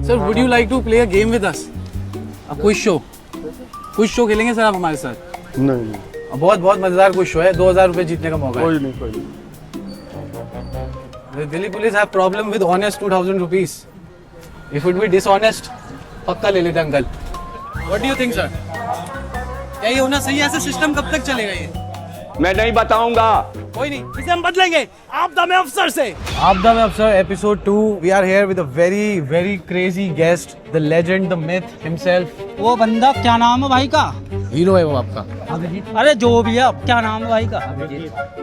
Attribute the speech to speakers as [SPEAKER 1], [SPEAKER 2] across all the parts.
[SPEAKER 1] Sir would you like to play a game with us? Quiz show खेलेंगे sir आप हमारे साथ?
[SPEAKER 2] नहीं,
[SPEAKER 1] बहुत बहुत मजेदार क्विज शो है, 2000 रुपए जीतने का मौका है।
[SPEAKER 2] कोई नहीं।
[SPEAKER 1] The Delhi police have problem with honest 2000 rupees. If it be dishonest, पक्का ले लेते uncle. What do you think sir? क्या ये होना सही है? ऐसा सिस्टम कब तक चलेगा ये?
[SPEAKER 3] मैं नहीं बताऊंगा।
[SPEAKER 1] कोई नहीं, इसे हम बदलेंगे आपदा में अफसर से। आपदा में अफसर episode 2। We are here with a very crazy guest, the legend, the myth himself.
[SPEAKER 4] वो बंदा क्या नाम है भाई का?
[SPEAKER 1] हीरो है वो आपका।
[SPEAKER 4] अरे जो भी है, क्या नाम है भाई का?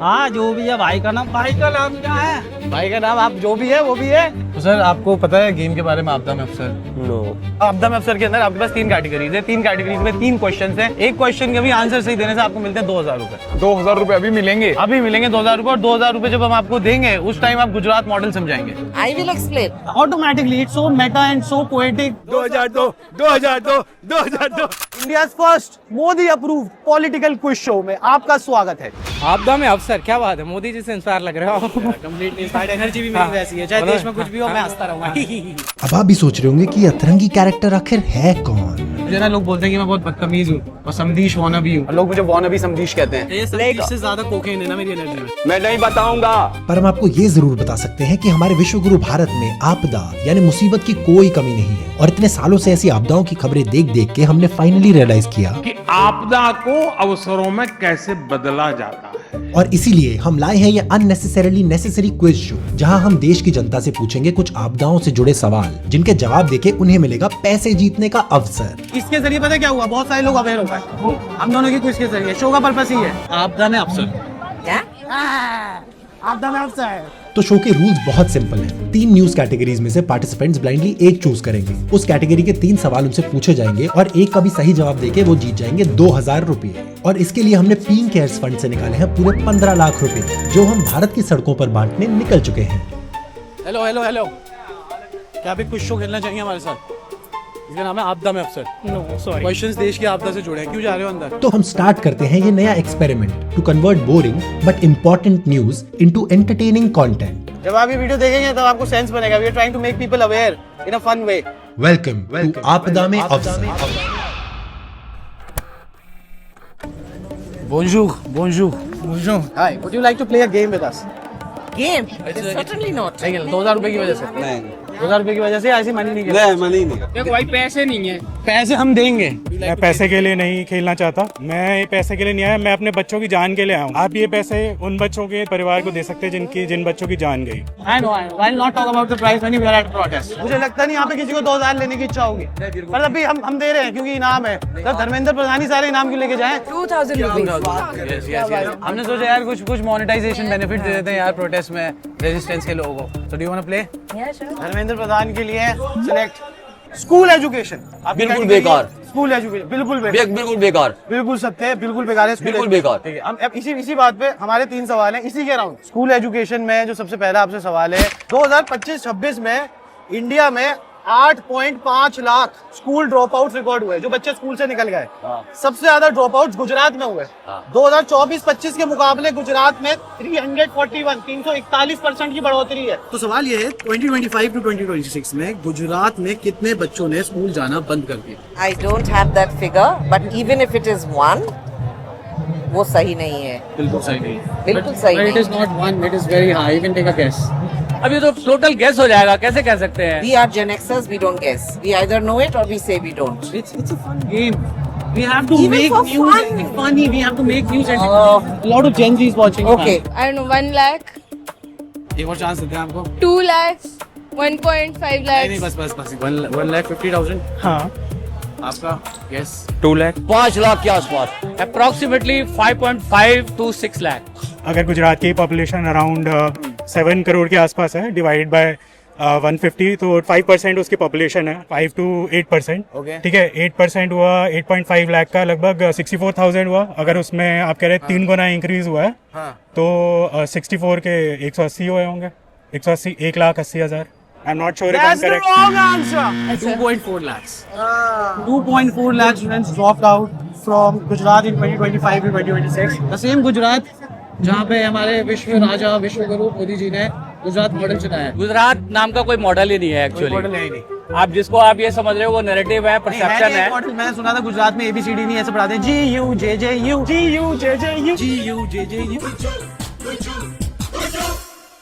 [SPEAKER 4] हाँ जो भी है भाई का नाम। भाई का नाम क्या है?
[SPEAKER 1] भाई का नाम आप जो भी है वो भी है। तो सर आपको पता है गेम के बारे में आपदा में अफसर?
[SPEAKER 2] नो।
[SPEAKER 1] आपदा में अफसर के अंदर आपके पास 3 कैटेगरीज है। 3 कैटेगरीज में 3 क्वेश्चन है। एक क्वेश्चन के भी आंसर सही देने से आपको मिलते हैं 2000 रुपए।
[SPEAKER 2] 2000 रुपए अभी मिलेंगे?
[SPEAKER 1] अभी मिलेंगे 2000 रुपए। और 2000 रुपए जब हम आपको देंगे उस टाइम आप गुजरात मॉडल समझाएंगे।
[SPEAKER 5] I will explain.
[SPEAKER 4] Automatically, it's so meta and so poetic.
[SPEAKER 2] 2002
[SPEAKER 1] India first Modi approved political quiz show में आपका स्वागत है।
[SPEAKER 4] आपदा में अफसर, क्या बात है, मोदी जी से इंस्पायर लग रहे हो। कंप्लीटली इंस्पायर्ड, एनर्जी भी मेरी वैसी है, चाहे देश में कुछ भी हो मैं हंसता रहूंगा।
[SPEAKER 6] अब आप भी सोच रहे होंगे कि ये अतरंगी कैरेक्टर आखिर है कौन?
[SPEAKER 1] मुझे ना लोग बोलते हैं कि मैं बहुत बदतमीज हूँ और समदीश वानाबी हूँ। लोग मुझे वानाबी समदीश कहते हैं। ये समदीश से ज्यादा कोकेन है ना मेरी एनर्जी में।
[SPEAKER 3] मैं नहीं बताऊंगा।
[SPEAKER 6] पर हम आपको ये जरूर बता सकते हैं कि हमारे विश्व गुरु भारत में आपदा यानी मुसीबत की कोई कमी नहीं है। और इतने सालों से ऐसी आपदाओं की खबरें देख देख के हमने फाइनली रियलाइज किया
[SPEAKER 7] कि आपदा को अवसरों में कैसे बदला जाता है।
[SPEAKER 6] और इसीलिए हम लाए हैं ये अननेसेसरीली नेसेसरी क्विज शो, जहां हम देश की जनता से पूछेंगे कुछ आपदाओं से जुड़े सवाल, जिनके जवाब देके उन्हें मिलेगा पैसे जीतने का अवसर।
[SPEAKER 1] इसके जरिए पता क्या हुआ, बहुत सारे लोग अवेयर हो गए हम दोनों की क्विज के जरिए। शो का पर्पस ही है आपदा में अफसर।
[SPEAKER 5] क्या?
[SPEAKER 1] आपदा में अफसर।
[SPEAKER 6] तो शो के रूल्स बहुत सिंपल हैं। 3 न्यूज कैटेगरीज में से पार्टिसिपेंट्स ब्लाइंडली एक चूज करेंगे। उस कैटेगरी के 3 सवाल उनसे पूछे जाएंगे और एक का भी सही जवाब देके वो जीत जाएंगे 2000 रुपए। और इसके लिए हमने पीएम केयर्स फंड से निकाले हैं पूरे 15 लाख रुपए, जो हम भारत की सड़कों पर बांटने निकल चुके हैं।
[SPEAKER 1] हेलो हेलो हेलो, क्या आप एक क्विज शो खेलना चाहिए हमारे साथ? इसका नाम है आपदा में अफसर।
[SPEAKER 4] No sorry.
[SPEAKER 1] क्वेश्चंस देश की आपदा से जुड़े हैं। क्यों जा रहे हो अंदर?
[SPEAKER 6] तो हम स्टार्ट करते हैं ये नया experiment to convert boring but important news into entertaining content.
[SPEAKER 1] जब आप ये वीडियो देखेंगे तब आपको सेंस बनेगा। We are trying to make people aware in a fun way.
[SPEAKER 6] Welcome to आपदा में अफसर।
[SPEAKER 1] Bonjour. Hi. Would you like to play a game with us?
[SPEAKER 5] Game? Certainly not.
[SPEAKER 1] नहीं खेलना 2000 रुपए की वजह से। नहीं 2000 रुपए की वजह से ऐसी मनी नहीं खेलना।
[SPEAKER 2] मनी नहीं।
[SPEAKER 4] देखो भाई पैसे नहीं है।
[SPEAKER 1] पैसे हम देंगे।
[SPEAKER 8] मैं पैसे के लिए नहीं खेलना चाहता। मैं ये पैसे के लिए नहीं आया, मैं अपने बच्चों की जान के लिए आया हूँ। आप ये पैसे उन बच्चों के परिवार को दे सकते हैं जिन बच्चों की जान गई।
[SPEAKER 1] I know. I'll not talk about the price when we are at protest. मुझे लगता नहीं यहाँ पे किसी को 2000 लेने की इच्छा होगी। पर अभी हम दे रहे हैं क्योंकि इनाम है। तो धर्मेंद्र प्रधान ही सारे इनाम क्यों लेके जाएं?
[SPEAKER 5] 2000 rupees.
[SPEAKER 1] Yes. हमने सोचा यार कुछ मोनेटाइजेशन बेनिफिट दे देते हैं यार प्रोटेस्ट में रेजिस्टेंस के लोगों को। So do you want to play?
[SPEAKER 5] Yeah, sure.
[SPEAKER 1] Dharmendra Pradhan के लिए सिलेक्ट स्कूल एजुकेशन।
[SPEAKER 3] बिल्कुल बेकार।
[SPEAKER 1] स्कूल एजुकेशन बिल्कुल बेकार।
[SPEAKER 3] बिल्कुल बेकार।
[SPEAKER 1] बिल्कुल सत्य, बिल्कुल बेकार है।
[SPEAKER 3] बिल्कुल बेकार।
[SPEAKER 1] ठीक है, हम अब इसी बात पे हमारे 3 सवाल हैं इसी के अराउंड। स्कूल एजुकेशन में जो सबसे पहला आपसे सवाल है, 2025-26 में इंडिया में 8.5 lakh school drop out record हुए, जो बच्चे स्कूल से निकल गए। सबसे ज्यादा ड्रॉप आउट गुजरात में हुए। 2024-25 के मुकाबले गुजरात में 341% की बढ़ोतरी है। तो सवाल ये है 2025 to 2026 में गुजरात में कितने बच्चों ने स्कूल जाना बंद कर दिया?
[SPEAKER 5] I don't have that figure, but even if it is 1, वो सही नहीं है।
[SPEAKER 1] बिल्कुल सही नहीं।
[SPEAKER 5] बिल्कुल सही नहीं।
[SPEAKER 1] It is not 1, it is very high. You can take a guess.
[SPEAKER 4] अब ये तो टोटल गेस हो जाएगा, कैसे कह सकते हैं?
[SPEAKER 5] We are Gen Xers, we don't guess. We either know it or we say we don't.
[SPEAKER 1] It's a fun game. We have to
[SPEAKER 5] Even
[SPEAKER 1] make
[SPEAKER 5] for
[SPEAKER 1] news
[SPEAKER 5] fun.
[SPEAKER 1] and funny. We have to make news and
[SPEAKER 5] Oh.
[SPEAKER 1] a lot of Gen Z's watching.
[SPEAKER 5] Okay.
[SPEAKER 9] I don't know, 1 lakh,
[SPEAKER 1] एक और chance देते हैं आपको।
[SPEAKER 9] 2 lakhs, 1.5
[SPEAKER 1] नहीं
[SPEAKER 9] lakhs.
[SPEAKER 1] बस 1,50,000।
[SPEAKER 4] हाँ।
[SPEAKER 1] आपका guess?
[SPEAKER 8] 2 lakh.
[SPEAKER 3] 5 lakh के आसपास।
[SPEAKER 4] Approximately 5.5 to 6 lakh.
[SPEAKER 8] अगर गुजरात की पॉपुलेशन अराउंड 7 करोड़ के आसपास है, डिवाइड बाय 150, तो 5% उसकी पॉपुलेशन है। 5 to 8%।
[SPEAKER 1] Okay.
[SPEAKER 8] ठीक है, 8% हुआ 8.5 लाख का, लगभग 64,000 हुआ। अगर उसमें आप कह रहे हैं 3 गुना इंक्रीज हुआ है, तो 64 के 180 हुए होंगे। 180, 1,80,000। I am not sure if I am
[SPEAKER 1] That's the
[SPEAKER 8] correct.
[SPEAKER 1] wrong answer. 2.4 lakhs. 2.4 lakh students dropped out from Gujarat in 2025 to 2026. The same Gujarat जहाँ पे हमारे विश्व राजा विश्व गुरु मोदी जी ने
[SPEAKER 4] गुजरात मॉडल चुना है।
[SPEAKER 2] गुजरात नाम का कोई मॉडल ही नहीं है एक्चुअली।
[SPEAKER 1] मॉडल है ही नहीं।
[SPEAKER 2] आप जिसको आप ये समझ रहे हो वो नैरेटिव है, परसेप्शन है।
[SPEAKER 1] मैंने सुना था गुजरात में ABCD नहीं ऐसे पढ़ाते हैं, GUJJU GUJJU GUJJU।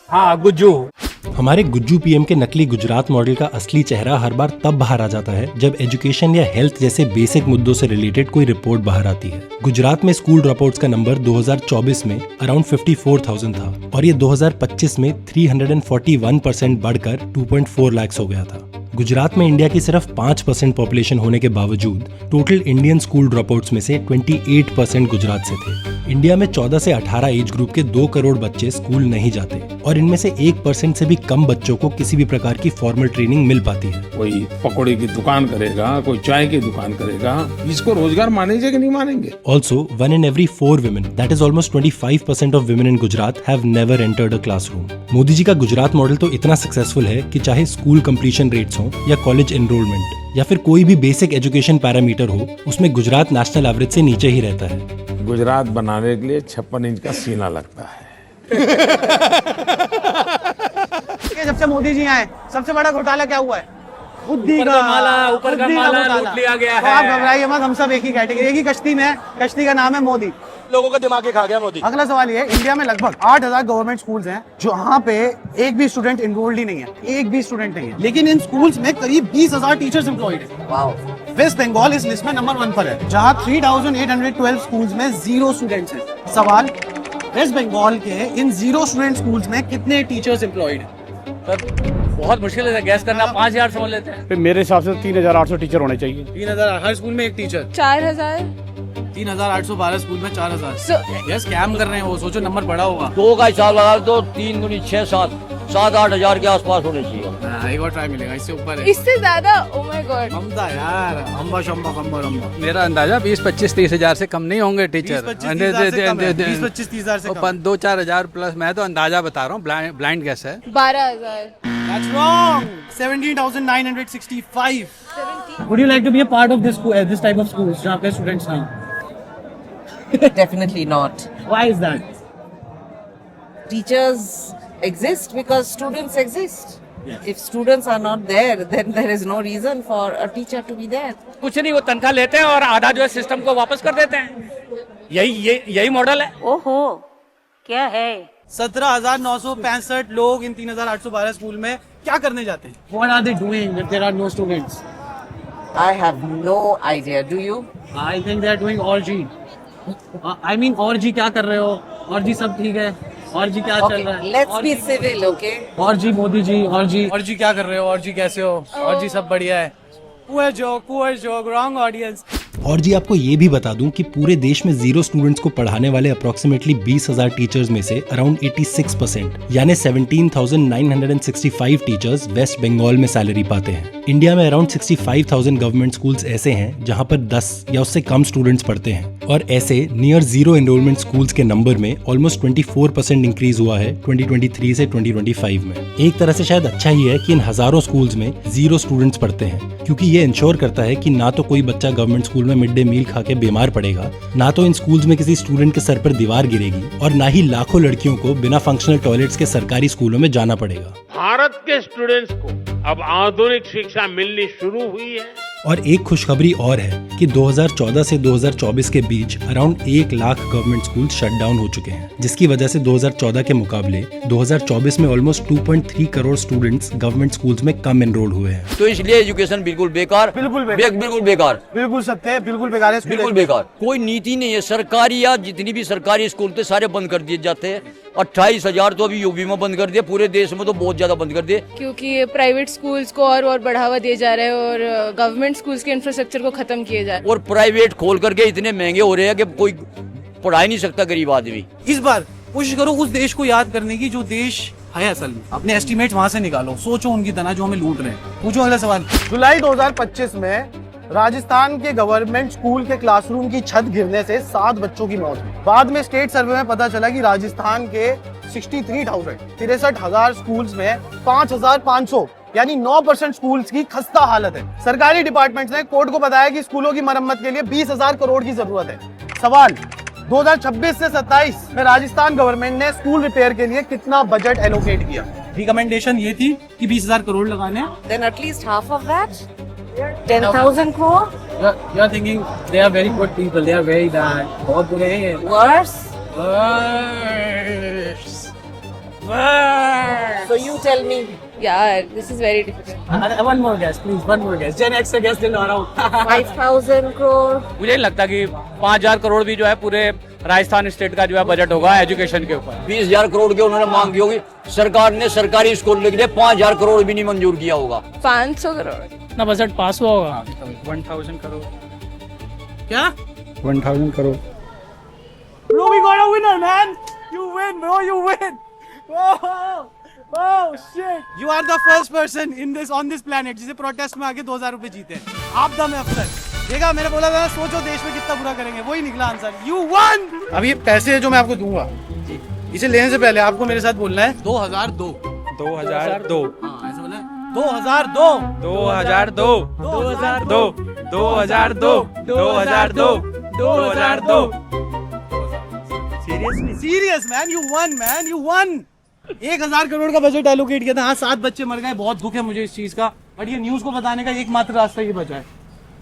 [SPEAKER 2] हाँ, गुज्जू।
[SPEAKER 6] हमारे गुज्जू पीएम के नकली गुजरात मॉडल का असली चेहरा हर बार तब बाहर आ जाता है जब एजुकेशन या हेल्थ जैसे बेसिक मुद्दों से रिलेटेड कोई रिपोर्ट बाहर आती है। गुजरात में स्कूल ड्रॉपआउट्स का नंबर 2024 में अराउंड 54,000 था और ये 2025 में 341% बढ़कर 2.4 लाख हो गया था। गुजरात में इंडिया की सिर्फ 5% पॉपुलेशन होने के बावजूद टोटल इंडियन स्कूल ड्रॉपआउट्स में से 28% गुजरात से थे। इंडिया में 14 से 18 एज ग्रुप के 2 करोड़ बच्चे स्कूल नहीं जाते और इनमें से 1% से भी कम बच्चों को किसी भी प्रकार की फॉर्मल ट्रेनिंग मिल पाती है।
[SPEAKER 7] कोई पकौड़े की दुकान करेगा, कोई चाय की दुकान करेगा, इसको रोजगार मानेंगे कि नहीं मानेंगे?
[SPEAKER 6] Also, 1 in every 4 women, that is almost 25% of women in Gujarat have never entered a classroom. Modi ji का गुजरात मॉडल तो इतना सक्सेसफुल है कि चाहे स्कूल कंप्लीशन रेट्स हो या कॉलेज एनरोलमेंट या फिर कोई भी बेसिक एजुकेशन पैरामीटर हो, उसमें गुजरात नेशनल एवरेज से नीचे ही रहता है।
[SPEAKER 7] गुजरात बनाने के लिए 56 इंच का सीना लगता है।
[SPEAKER 1] जब से मोदी जी आए सबसे बड़ा घोटाला क्या हुआ है? बुद्धि
[SPEAKER 2] ऊपर
[SPEAKER 1] का
[SPEAKER 2] का माला, ऊपर का
[SPEAKER 1] बुद्धि
[SPEAKER 2] माला
[SPEAKER 1] घोटाला।
[SPEAKER 2] लूट लिया गया
[SPEAKER 1] तो
[SPEAKER 2] है।
[SPEAKER 1] आप घबराइए मत, हम सब एक ही कैटेगरी, एक ही कश्ती में है। कश्ती का नाम है मोदी।
[SPEAKER 3] लोगों का दिमाग ही खा गया मोदी।
[SPEAKER 1] अगला सवाल ये है, इंडिया में लगभग 8,000 गवर्नमेंट स्कूल्स हैं जहाँ पे एक भी स्टूडेंट इनरोल्ड ही नहीं है, एक भी स्टूडेंट नहीं है। लेकिन इन स्कूल्स में करीब 20,000 टीचर्स एम्प्लॉयड है।
[SPEAKER 5] Wow.
[SPEAKER 1] वेस्ट बंगाल इस लिस्ट में नंबर 1 पर है, जहाँ 3,812 स्कूल्स में 0 स्टूडेंट्स हैं। सवाल, वेस्ट बंगाल के इन 0 स्टूडेंट स्कूल्स में कितने टीचर्स एम्प्लॉयड हैं?
[SPEAKER 2] सर बहुत मुश्किल है गैस करना, 5,000 समझ लेते हैं।
[SPEAKER 8] मेरे हिसाब से 3,800 टीचर होने चाहिए।
[SPEAKER 1] 3,000 हर स्कूल में एक टीचर।
[SPEAKER 9] 4,000
[SPEAKER 1] 3,812 स्कूल में 4,000।
[SPEAKER 9] So-
[SPEAKER 1] ये स्कैम कर रहे हैं वो, सोचो नंबर बड़ा होगा।
[SPEAKER 3] 2 का हिसाब लगा तो 3 गुनी 6 7-8 हजार के आसपास होने चाहिए।
[SPEAKER 1] एक और ट्राई मिलेगा, इससे ऊपर है।
[SPEAKER 9] इससे ज्यादा। Oh my God.
[SPEAKER 1] ममता यार, अम्बा शम्बा खम्बा रम्बा।
[SPEAKER 4] मेरा अंदाजा 20-25-30 हजार से कम नहीं होंगे टीचर।
[SPEAKER 1] 20-25-30 हजार से कम।
[SPEAKER 4] 2-4 हजार प्लस। मैं तो अंदाजा बता रहा हूँ, ब्लाइंड गैस है।
[SPEAKER 9] 12,000।
[SPEAKER 1] That's wrong. 17,965. Would you like to be a part of this type of schools जहाँ पे students नहीं?
[SPEAKER 5] Definitely not.
[SPEAKER 1] Why is that?
[SPEAKER 5] Teachers exist because students exist. If students are not there, then there is no reason for a teacher to be there.
[SPEAKER 2] कुछ नहीं, वो तनख्वाह लेते हैं और आधा जो है सिस्टम को वापस कर देते हैं। यही मॉडल है।
[SPEAKER 10] ओहो, क्या है?
[SPEAKER 1] 17,965 लोग इन 3,812 स्कूल में क्या करने जाते हैं? What are they doing if there are no students?
[SPEAKER 5] I have no idea. Do you?
[SPEAKER 1] I think they are doing orgy. I mean orgy क्या कर रहे हो? orgy सब ठीक है? orgy क्या चल रहा है?
[SPEAKER 5] Let's be civil, okay?
[SPEAKER 1] orgy Modi ji, orgy क्या कर रहे हो? orgy कैसे हो? orgy सब बढ़िया है। Poor joke, wrong audience.
[SPEAKER 6] और जी आपको ये भी बता दूं कि पूरे देश में 0 स्टूडेंट्स को पढ़ाने वाले अप्रोक्सीमेटली 20,000 टीचर्स में से अराउंड 86% यानी 17,965 टीचर्स वेस्ट बंगाल में सैलरी पाते हैं। इंडिया में अराउंड 65,000 गवर्नमेंट स्कूल्स ऐसे हैं जहां पर 10 या उससे कम स्टूडेंट्स पढ़ते हैं और ऐसे नियर 0 एनरोलमेंट स्कूल्स के नंबर में ऑलमोस्ट 24% इंक्रीज हुआ है 2023 से 2025 में। एक तरह से शायद अच्छा ही है कि इन हजारों स्कूल्स में 0 स्टूडेंट्स पढ़ते हैं, क्योंकि ये इंश्योर करता है कि ना तो कोई बच्चा गवर्नमेंट स्कूल में मिड डे मील खा के बीमार पड़ेगा, ना तो इन स्कूल्स में किसी स्टूडेंट के सर पर दीवार गिरेगी और ना ही लाखों लड़कियों को बिना फंक्शनल टॉयलेट्स के सरकारी स्कूलों में जाना पड़ेगा।
[SPEAKER 7] भारत के स्टूडेंट्स को अब आधुनिक शिक्षा मिलनी शुरू हुई है।
[SPEAKER 6] और एक खुशखबरी और है कि 2014 से 2024 के बीच around 1 lakh government school shut down हो चुके हैं, जिसकी वजह से 2014 के मुकाबले 2024 में almost 2.3 crore students government schools में कम एनरोल हुए हैं।
[SPEAKER 3] तो इसलिए एजुकेशन बिल्कुल बेकार,
[SPEAKER 1] बिल्कुल
[SPEAKER 3] बेकार,
[SPEAKER 1] बिल्कुल सत्य है, बिल्कुल बेकार है,
[SPEAKER 3] बिल्कुल बेकार। कोई नीति नहीं है। सरकारी या जितनी भी सरकारी स्कूल थे सारे बंद कर दिए जाते हैं। 28,000 तो अभी यूपी में बंद कर दिए, पूरे देश में तो बहुत ज्यादा बंद कर दिए।
[SPEAKER 9] क्योंकि प्राइवेट स्कूल्स को और बढ़ावा दिया जा रहा है और गवर्नमेंट स्कूल्स के इंफ्रास्ट्रक्चर को खत्म किया जा रहा है।
[SPEAKER 3] और प्राइवेट खोल करके इतने महंगे हो रहे हैं कि कोई पढ़ा ही नहीं सकता गरीब आदमी।
[SPEAKER 1] इस बार कोशिश करो उस देश को याद करने की जो देश है असल में। अपने एस्टीमेट वहां से निकालो, सोचो उनकी तरह जो हमें लूट रहे हैं। पूछो अगला सवाल। जुलाई 2025 में राजस्थान के गवर्नमेंट स्कूल के क्लासरूम की छत गिरने से 7 बच्चों की मौत हुई। बाद में स्टेट सर्वे में पता चला कि राजस्थान के 63,000 स्कूल्स में 5,500 यानी 9% स्कूल्स की खस्ता हालत है। सरकारी डिपार्टमेंट्स ने कोर्ट को बताया कि स्कूलों की मरम्मत के लिए 20,000 करोड़ की जरूरत है। सवाल, 2026 से 27 में राजस्थान गवर्नमेंट ने स्कूल रिपेयर के लिए कितना बजट एलोकेट किया?
[SPEAKER 4] रिकमेंडेशन ये थी कि 20,000 करोड़ लगाने हैं।
[SPEAKER 5] Then at least half of that, 10,000 crore.
[SPEAKER 4] You are thinking they are very good people. They are very bad. बहुत बुरे हैं।
[SPEAKER 5] Worse.
[SPEAKER 4] Worse.
[SPEAKER 5] So you tell me.
[SPEAKER 9] Yeah, this is very difficult.
[SPEAKER 4] One more guess, please. One more guess. Gen X से guess दिलवा रहा हूँ।
[SPEAKER 5] 5,000 crore.
[SPEAKER 2] मुझे नहीं लगता कि 5,000 करोड़ भी जो है पूरे राजस्थान स्टेट का जो है बजट होगा एजुकेशन के ऊपर।
[SPEAKER 3] 20,000 करोड़ के उन्होंने मांग की होगी। सरकार ने सरकारी स्कूल के लिए 5,000 करोड़ भी नहीं मंजूर किया होगा।
[SPEAKER 9] 500 करोड़।
[SPEAKER 4] ना बजट पास हुआ होगा। 1,000 करोड़। क्या?
[SPEAKER 8] 1000 crore.
[SPEAKER 1] Bro, we got a winner, man. You win, bro. You win. Oh shit. You are the first person in this on this planet जिसे प्रोटेस्ट में आके 2,000 रुपए जीते। आप दम है अफसर। देखा मैंने बोला था सोचो देश में कितना बुरा करेंगे, वही निकला आंसर। You won. अब ये पैसे जो मैं आपको दूंगा, इसे लेने से पहले आपको मेरे साथ बोलना है 2002।
[SPEAKER 8] 2002
[SPEAKER 1] ऐसे बोला 2002
[SPEAKER 8] 2002 2002 2002 2002 2002
[SPEAKER 1] serious man, you one man, you one. 1,000 crore का बजट एलोकेट किया था। हाँ, 7 बच्चे मर गए, बहुत दुख है मुझे इस चीज का, बट ये न्यूज को बताने का एकमात्र रास्ता ये बचा है।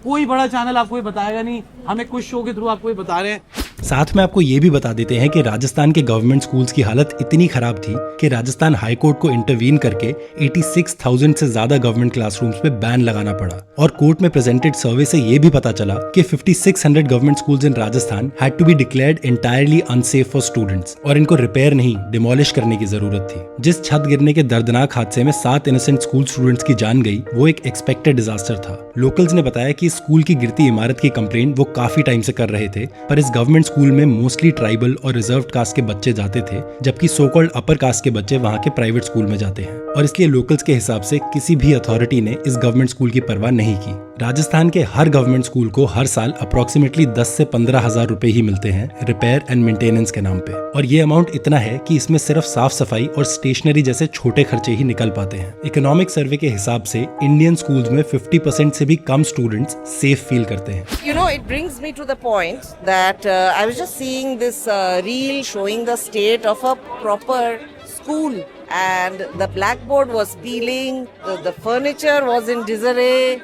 [SPEAKER 1] कोई बड़ा चैनल आपको ये बताएगा नहीं, हमें कुछ शो के थ्रू आपको ये बता रहे हैं।
[SPEAKER 6] साथ में आपको ये भी बता देते हैं कि राजस्थान के गवर्नमेंट स्कूल्स की हालत इतनी खराब थी कि राजस्थान हाई कोर्ट को इंटरवीन करके 86,000 से ज्यादा गवर्नमेंट क्लासरूम्स पे बैन लगाना पड़ा। और कोर्ट में प्रेजेंटेड सर्वे से ये भी पता चला कि 5,600 government schools in Rajasthan had to be declared entirely unsafe for students और इनको रिपेयर नहीं डिमोलिश करने की जरूरत थी। जिस छत गिरने के दर्दनाक हादसे में 7 इनोसेंट स्कूल स्टूडेंट्स की जान गई, वो एक एक्सपेक्टेड डिजास्टर था। लोकल्स ने बताया कि स्कूल की गिरती इमारत की कंप्लेंट वो काफी टाइम से कर रहे थे, पर इस गवर्नमेंट स्कूल में मोस्टली ट्राइबल और रिजर्व्ड कास्ट के बच्चे जाते थे, जबकि सो कॉल्ड अपर कास्ट के बच्चे वहां के प्राइवेट स्कूल में जाते हैं। और इसलिए लोकल्स के हिसाब से किसी भी अथॉरिटी ने इस गवर्नमेंट स्कूल की परवाह नहीं की। राजस्थान के हर गवर्नमेंट स्कूल को हर साल अप्रोक्सीमेटली 10 से 15,000 रुपए ही मिलते हैं रिपेयर एंड मेंटेनेंस के नाम पे, और ये अमाउंट इतना है कि इसमें सिर्फ साफ सफाई और स्टेशनरी जैसे छोटे खर्चे ही निकल पाते हैं। इकोनॉमिक सर्वे के हिसाब से इंडियन स्कूल्स में 50% से भी कम स्टूडेंट्स सेफ फील करते हैं।
[SPEAKER 5] You know, it brings me to the point that I was just seeing this reel showing the state of a proper school, and the blackboard was peeling, the furniture was in disarray,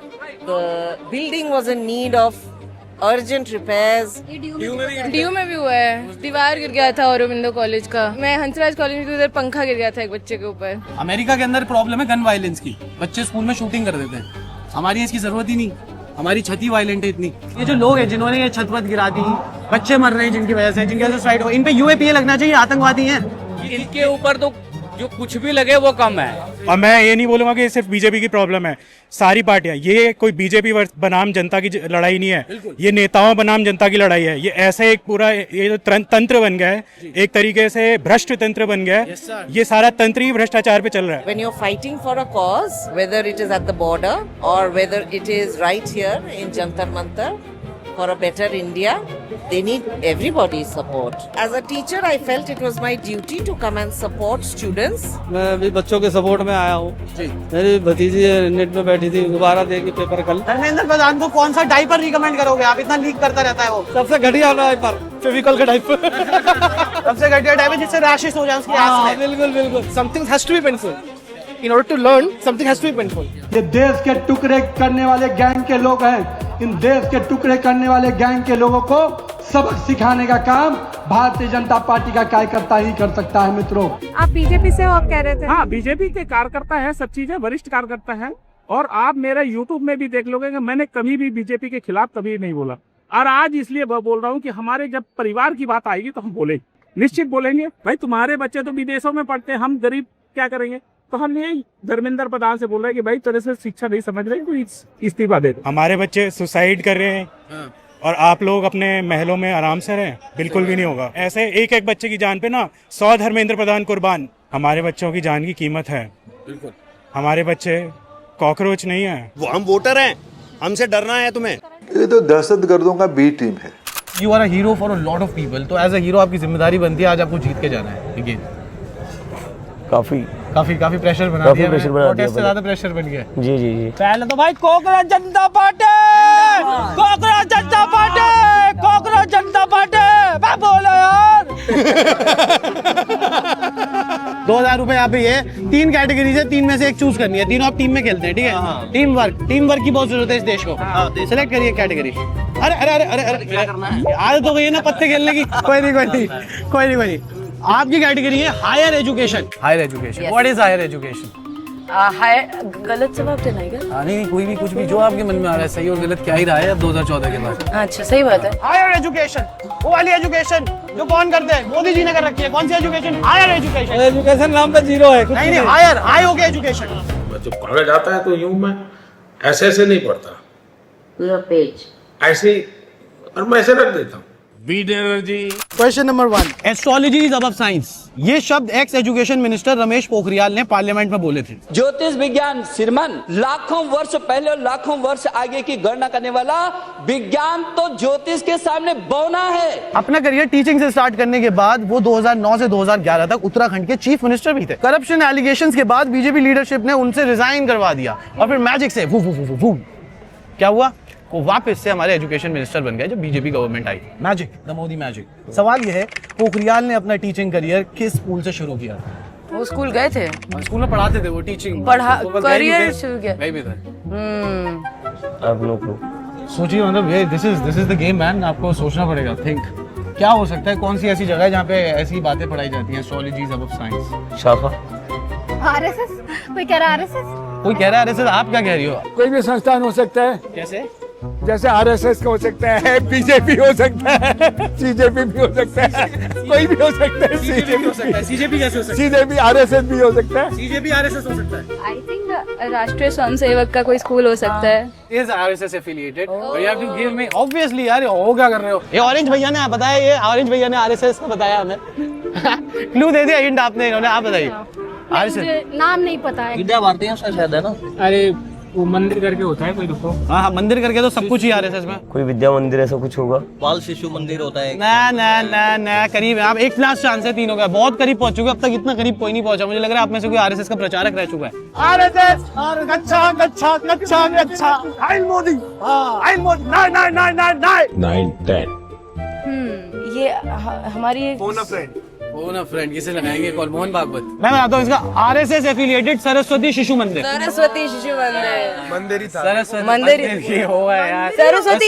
[SPEAKER 5] the building was in need of urgent repairs.
[SPEAKER 9] DU में भी हुआ है, दीवार गिर गया था Aurobindo college का। मैं हंसराज कॉलेज में उधर पंखा गिर गया था एक बच्चे के ऊपर।
[SPEAKER 1] अमेरिका के अंदर प्रॉब्लम है गन वायलेंस की, बच्चे स्कूल में शूटिंग कर देते हैं। हमारी इसकी जरूरत ही नहीं, हमारी छत ही वायलेंट है इतनी। ये जो लोग हैं जिन्होंने ये छत वत गिरा दी, बच्चे मर रहे हैं जिनकी वजह से, जिनकी वजह से सुसाइड हो, इन पे यूएपीए लगना चाहिए, आतंकवादी हैं।
[SPEAKER 2] इनके ऊपर तो जो कुछ भी लगे वो कम है।
[SPEAKER 8] और मैं ये नहीं बोलूंगा कि सिर्फ बीजेपी की प्रॉब्लम है, सारी पार्टियां, ये कोई बीजेपी बनाम जनता की लड़ाई नहीं है, ये नेताओं बनाम जनता की लड़ाई है। ये ऐसे एक पूरा ये जो तंत्र बन गया है, एक तरीके से भ्रष्ट तंत्र बन गया है, ये सारा तंत्र ही भ्रष्टाचार पे चल रहा है।
[SPEAKER 5] When you're fighting for a cause, whether it is at the border or whether it is right here in Jantar Mantar for a better India, they need everybody's support. As a teacher, I felt it was my duty to come and support students.
[SPEAKER 4] मैं अभी बच्चों के support में आया हूँ। मेरी भतीजी net में बैठी थी, दोबारा देगी पेपर कल।
[SPEAKER 1] धर्मेंद्र प्रधान को कौन सा डायपर रिकमेंड करोगे आप? इतना लीक करता रहता है वो।
[SPEAKER 4] सबसे घटिया डायपर, फेविकॉल का डायपर।
[SPEAKER 1] सबसे घटिया डायपर जिससे रैशेस हो जाए उसकी आंख में।
[SPEAKER 4] बिल्कुल बिल्कुल। Something has to be painful. In order to learn, something has to be painful.
[SPEAKER 11] ये देश के टुकड़े करने वाले गैंग के लोग हैं। इन देश के टुकड़े करने वाले गैंग के लोगों को सबक सिखाने का काम भारतीय जनता पार्टी का कार्यकर्ता ही कर सकता है। मित्रों,
[SPEAKER 9] आप बीजेपी से हो, आप कह रहे थे?
[SPEAKER 12] हाँ, बीजेपी के कार्यकर्ता है, सब चीजें वरिष्ठ कार्यकर्ता है। और आप मेरा यूट्यूब में भी देख लोगे कि मैंने कभी भी बीजेपी के खिलाफ कभी नहीं बोला। और आज इसलिए बोल रहा हूँ कि हमारे जब परिवार की बात आएगी तो हम बोलेंगे, निश्चित बोलेंगे। भाई तुम्हारे बच्चे तो विदेशों में पढ़ते हैं, हम गरीब क्या करेंगे? तो हम ये धर्मेंद्र प्रधान से बोल रहे हैं कि भाई तेरे से शिक्षा नहीं समझ रहे, कोई इस्तीफा दे दो।
[SPEAKER 8] हमारे बच्चे सुसाइड कर रहे हैं और आप लोग अपने महलों में आराम से रहें, बिल्कुल भी नहीं होगा। ऐसे एक एक बच्चे की जान पे ना 100 धर्मेंद्र प्रधान कुर्बान। हमारे बच्चों की जान की कीमत है।
[SPEAKER 1] बिल्कुल,
[SPEAKER 8] हमारे बच्चे कॉकरोच नहीं है।
[SPEAKER 13] वो हम वोटर हैं, हमसे डरना है तुम्हें?
[SPEAKER 14] ये तो दहशतगर्दों का बी टीम है।
[SPEAKER 1] You are a hero for a lot of people, तो एज अ हीरो आपकी जिम्मेदारी बनती है आज आपको जीत के जाना है। ठीक है, काफी प्रेशर बना दिया, प्रोटेस्ट से ज्यादा प्रेशर बन गया।
[SPEAKER 12] जी जी जी। पहले तो भाई कांग्रेस जनता पार्टी, कांग्रेस जनता पार्टी, कांग्रेस जनता पार्टी, मैं बोलो यार।
[SPEAKER 1] 2000 रुपए यहाँ पे ये 3 कैटेगरीज है, 3 में से एक चूज करनी है, तीनों आप टीम में खेलते हैं, ठीक है? टीम वर्क की बहुत जरूरत है इस देश को। सिलेक्ट करिए कैटेगरी। अरे अरे अरे अरे अरे आदत हो गई है ना पत्ते खेलने की। कोई नहीं। आपकी कैटेगरी है higher education. What is higher education?
[SPEAKER 9] गलत जवाब देना है क्या?
[SPEAKER 4] नहीं कोई भी कुछ भी जो आपके मन में आ रहा है, सही और गलत क्या ही रहा है अब 2014 के बाद।
[SPEAKER 9] अच्छा सही बात है।
[SPEAKER 1] हायर एजुकेशन, वो वाली एजुकेशन जो कौन करते हैं? मोदी जी ने कर रखी है। कौन सी एजुकेशन? Higher education.
[SPEAKER 4] एजुकेशन नाम पे जीरो है।
[SPEAKER 1] नहीं हायर, हाई हो गया एजुकेशन।
[SPEAKER 7] जब पढ़ा जाता है तो यूं मैं ऐसे नहीं पढ़ता,
[SPEAKER 10] पूरा पेज
[SPEAKER 7] ऐसे ही, और मैं ऐसे रख देता हूँ। Beed energy.
[SPEAKER 1] Question number 1, astrology is above science. ये शब्द x education minister Ramesh Pokhriyal ने पार्लियामेंट में बोले थे।
[SPEAKER 3] ज्योतिष विज्ञान श्रीमान लाखों वर्ष पहले और लाखों वर्ष आगे की गणना करने वाला विज्ञान तो ज्योतिष के सामने बौना है।
[SPEAKER 1] अपना करियर टीचिंग से स्टार्ट करने के बाद वो 2009 से 2011 तक उत्तराखंड के चीफ मिनिस्टर भी थे। करप्शन एलिगेशंस के बाद बीजेपी लीडरशिप ने उनसे रिजाइन करवा दिया और फिर मैजिक से क्या हुआ? वो वापस से हमारे एजुकेशन मिनिस्टर बन गए जब BJP government I. Magic, the Modi magic. सवाल ये है, पोखरियाल ने अपना टीचिंग करियर किस स्कूल से शुरू किया?
[SPEAKER 9] वो स्कूल गए थे,
[SPEAKER 1] स्कूल में पढ़ाते थे वो, टीचिंग
[SPEAKER 9] करियर शुरू किया।
[SPEAKER 1] गए भी थे।
[SPEAKER 3] अब नो क्लू।
[SPEAKER 1] सोचिए, मतलब ये this is the game man. आपको सोचना पड़ेगा। थिंक क्या हो सकता है, कौन सी ऐसी जगह है जहाँ पे ऐसी बातें पढ़ाई जाती हैं? Astrology is above science.
[SPEAKER 3] शाखा
[SPEAKER 9] आरएसएस। कोई कह रहा है आरएसएस। आप क्या कह रही हो?
[SPEAKER 12] कोई भी संस्थान हो सकता है,
[SPEAKER 1] कैसे?
[SPEAKER 12] जैसे आरएसएस हो सकता है, बीजेपी हो सकता है, सीजेपी भी हो सकता है, कोई भी हो सकता है।
[SPEAKER 1] सीजेपी कैसे हो सकता है?
[SPEAKER 12] सीजेपी आरएसएस भी हो सकता है।
[SPEAKER 1] सीजेपी आरएसएस हो सकता है।
[SPEAKER 9] आई थिंक राष्ट्रीय स्वयंसेवक का कोई स्कूल हो सकता है।
[SPEAKER 1] Is RSS affiliated? You have to give me. Obviously यार, हो क्या कर रहे हो? ये ऑरेंज भैया ने बताया, ये ऑरेंज भैया ने आरएसएस का बताया हमें। क्लू दे दिया, हिंट आपने, इन्होंने। आप बताइए।
[SPEAKER 9] मुझे नाम नहीं पता है।
[SPEAKER 3] विद्या भारती है शायद, है ना?
[SPEAKER 12] अरे वो मंदिर करके होता है कोई, रुको।
[SPEAKER 1] हाँ, मंदिर करके तो सब कुछ ही आरएसएस में।
[SPEAKER 3] कोई विद्या मंदिर ऐसा कुछ होगा।
[SPEAKER 4] बाल शिशु मंदिर होता है।
[SPEAKER 1] ना करीब है आप। एक लास्ट चांस है तीनों का। बहुत करीब पहुंच चुके। अब तक इतना करीब कोई नहीं पहुंचा। मुझे लग रहा है आप में से कोई आरएसएस का प्रचारक रह चुका है। आरएसएस अच्छा आई मोदी
[SPEAKER 7] 9-10
[SPEAKER 9] ये हमारी
[SPEAKER 4] फोन फ्रेंड किसे लगाएंगे कॉल? मोहन भागवत।
[SPEAKER 1] मैं बताता हूँ इसका। आरएसएस एफिलिएटेड सरस्वती शिशु मंदिर।
[SPEAKER 9] सरस्वती शिशु मंदिर।
[SPEAKER 1] मंदिर
[SPEAKER 9] मंदिर
[SPEAKER 1] होगा यार।
[SPEAKER 9] सरस्वती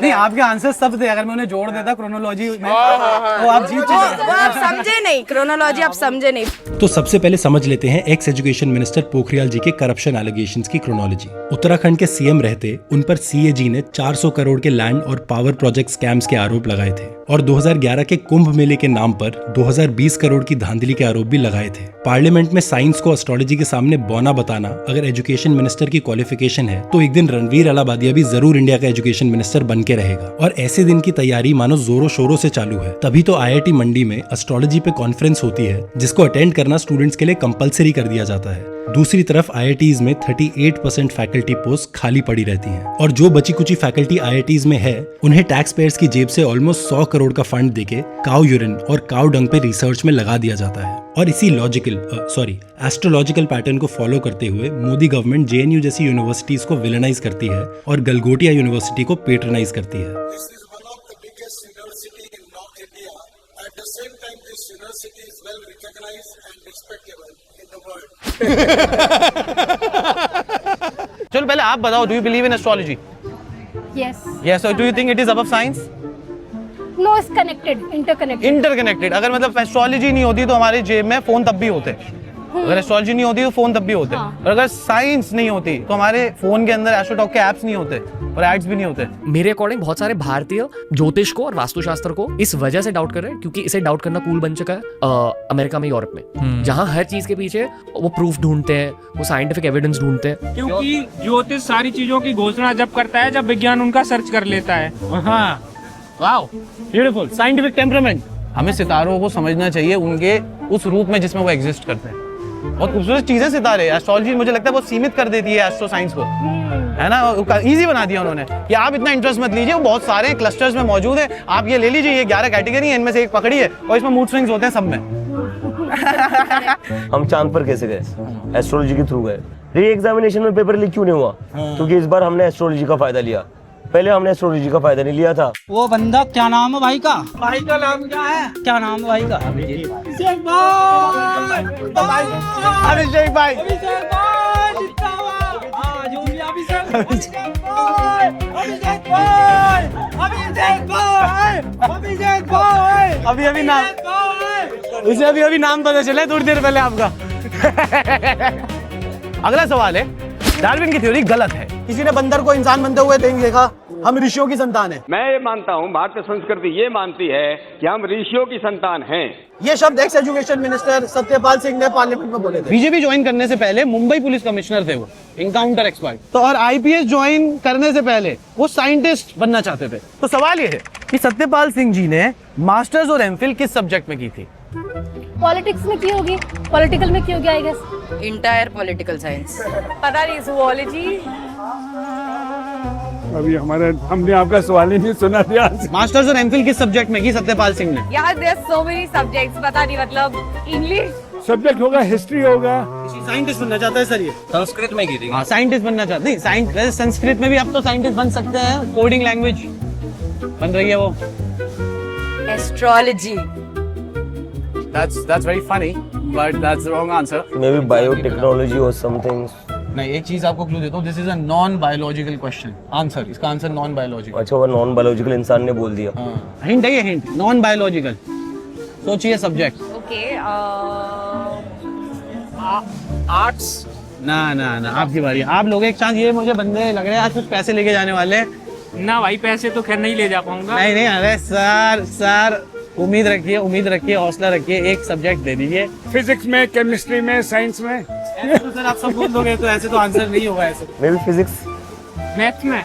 [SPEAKER 1] नहीं, आपके आंसर सब थे। अगर मैं उन्हें जोड़ देता क्रोनोलॉजी में तो आप जीत चुके।
[SPEAKER 9] आप समझे नहीं, क्रोनोलॉजी आप समझे नहीं।
[SPEAKER 6] तो सबसे पहले समझ लेते हैं एक्स एजुकेशन मिनिस्टर पोखरियाल जी के करप्शन एलिगेशंस की क्रोनोलॉजी। उत्तराखंड के सीएम रहते उन पर सीएजी ने 400 करोड़ के लैंड और पावर प्रोजेक्ट स्कैम्स के आरोप लगाए थे और 2011 के कुंभ मेले के नाम पर 2020 करोड़ की धांधली के आरोप भी लगाए थे। पार्लियामेंट में साइंस को एस्ट्रोलॉजी के सामने बौना बताना अगर एजुकेशन मिनिस्टर की क्वालिफिकेशन है तो एक दिन रणवीर अलाहाबादिया भी जरूर इंडिया का एजुकेशन मिनिस्टर बन के रहेगा। और ऐसे दिन की तैयारी मानो जोरों शोरों से चालू है। तभी तो IIT मंडी में एस्ट्रोलॉजी पे कॉन्फ्रेंस होती है जिसको अटेंड करना स्टूडेंट्स के लिए कंपलसरी कर दिया जाता है। दूसरी तरफ IITs में 38% फैकल्टी पोस्ट खाली पड़ी रहती हैं और जो बची कुची फैकल्टी IITs में है उन्हें टैक्स पेयर्स की जेब से ऑलमोस्ट 100 करोड़ का फंड देके काउ यूरिन और काउ डंग पे रिसर्च में लगा दिया जाता है। और इसी एस्ट्रोलॉजिकल पैटर्न को फॉलो करते हुए मोदी गवर्नमेंट JNU जैसी यूनिवर्सिटीज को विलेनाइज करती है और गलगोटिया यूनिवर्सिटी को पेट्रोनाइज करती है।
[SPEAKER 1] चलो पहले आप बताओ, do you believe in astrology? Yes. Do you think it is above science?
[SPEAKER 9] No, it's connected,
[SPEAKER 1] interconnected. अगर मतलब एस्ट्रोलॉजी नहीं होती तो हमारे जेब में फोन तब भी होते। अगर एस्ट्रोलॉजी नहीं होती तो फोन तब भी होते। और अगर साइंस नहीं होती तो हमारे फोन के अंदर एस्ट्रोटॉक के ऐप्स नहीं होते और एड्स भी नहीं होते।
[SPEAKER 15] मेरे अकॉर्डिंग बहुत सारे भारतीय ज्योतिष को और वास्तुशास्त्र को इस वजह से डाउट कर रहे हैं क्योंकि इसे डाउट करना कूल बन चुका है अमेरिका में, यूरोप में, जहां हर चीज के पीछे वो प्रूफ ढूंढते हैं, वो साइंटिफिक एविडेंस ढूंढते हैं।
[SPEAKER 12] क्योंकि ज्योतिष सारी चीजों की घोषणा जब करता है जब विज्ञान उनका सर्च कर लेता है।
[SPEAKER 1] हाँ, वाओ, ब्यूटीफुल, साइंटिफिक टेम्परामेंट। हमें सितारों को समझना चाहिए उनके उस रूप में जिसमें वो एग्जिस्ट करते हैं। बहुत खूबसूरत चीजें सितारे। एस्ट्रोलॉजी मुझे लगता है बहुत सीमित कर देती है एस्ट्रो साइंस को, है ना? इजी बना दिया उन्होंने कि आप इतना इंटरेस्ट मत लीजिए, वो बहुत सारे क्लस्टर्स में मौजूद है, आप ये ले लीजिए, ये 11 कैटेगरी है, इनमें से एक पकड़ी है और इसमें मूड स्विंग्स होते हैं सब में।
[SPEAKER 3] हम चांद पर कैसे गए? एस्ट्रोलॉजी के थ्रू गए। री एग्जामिनेशन में पेपर लीक क्यों नहीं हुआ? क्योंकि इस बार हमने एस्ट्रोलॉजी का फायदा लिया।
[SPEAKER 16] पहले हमने एस्ट्रोलॉजी का फायदा नहीं लिया था।
[SPEAKER 4] वो बंदा क्या नाम है भाई का? भाई का नाम क्या है? क्या नाम है भाई का? अभिषेक भाई।
[SPEAKER 1] अभिषेक भाई।
[SPEAKER 4] अभिषेक भाई जिंदाबाद। जो भी अभिषेक भाई। अभिषेक भाई। अभिषेक भाई। अभिषेक भाई।
[SPEAKER 1] अभी नाम, उसे अभी नाम पता चला थोड़ी देर पहले आपका। अगला सवाल है, डार्विन की थ्योरी गलत है। किसी ने बंदर को इंसान बनते हुए नहीं देखा। हम ऋषियों की संतान है।
[SPEAKER 13] मैं ये मानता हूँ, भारतीय संस्कृति ये मानती है कि हम ऋषियों की संतान हैं।
[SPEAKER 1] ये शब्द x education minister Satyapal Singh ने पार्लियामेंट में बोले थे। बीजेपी ज्वाइन करने से पहले मुंबई पुलिस कमिश्नर थे वो, इनकाउंटर एक्सपर्ट। तो और आईपीएस ज्वाइन करने से पहले वो साइंटिस्ट बनना चाहते थे। तो सवाल ये है कि सत्यपाल सिंह जी ने मास्टर्स और एमफिल किस सब्जेक्ट में की थी?
[SPEAKER 9] पॉलिटिक्स में की होगी, पॉलिटिकल में की होगी I guess.
[SPEAKER 5] Entire political science.
[SPEAKER 9] पता नहीं, zoology।
[SPEAKER 12] अभी हमने आपका सवाल ही नहीं सुना दिया।
[SPEAKER 1] मास्टर्स और एमफिल किस सब्जेक्ट में की सत्यपाल सिंह ने?
[SPEAKER 9] यार देयर सो मेनी सब्जेक्ट्स, पता नहीं, मतलब इंग्लिश
[SPEAKER 12] सब्जेक्ट होगा, हिस्ट्री होगा।
[SPEAKER 1] साइंटिस्ट बनना चाहता है सर ये।
[SPEAKER 4] संस्कृत में की थी।
[SPEAKER 1] हाँ, साइंटिस्ट बनना चाहते हैं। संस्कृत में भी आप तो साइंटिस्ट बन सकते हैं, कोडिंग लैंग्वेज बन रही है वो।
[SPEAKER 9] Astrology.
[SPEAKER 1] That's very funny, but that's the wrong answer.
[SPEAKER 16] Maybe biotechnology or something.
[SPEAKER 1] नहीं, एक चीज आपको क्लू देता हूँ, this is a non biological question. Answer, इसका आंसर नॉन बायोलॉजिकल।
[SPEAKER 16] अच्छा, वो नॉन बायोलॉजिकल इंसान ने बोल दिया।
[SPEAKER 1] हिंट है ये, हिंट, नॉन बायोलॉजिकल। सोचिए सब्जेक्ट।
[SPEAKER 9] Okay,
[SPEAKER 1] arts. ना आपकी बारी, आप लोग एक चांस। ये मुझे बंदे लग रहे हैं आज कुछ पैसे लेके जाने वाले।
[SPEAKER 2] ना भाई, पैसे तो खैर नहीं ले जा पाऊंगा।
[SPEAKER 1] नहीं, अरे सर उम्मीद रखिए, हौसला रखिए, एक सब्जेक्ट दे दीजिए।
[SPEAKER 12] फिजिक्स में, केमिस्ट्री में, साइंस में।
[SPEAKER 1] तो सर आप सब बोल दोगे तो ऐसे तो आंसर नहीं होगा ऐसे।
[SPEAKER 16] May be physics.
[SPEAKER 2] मैथ्स में।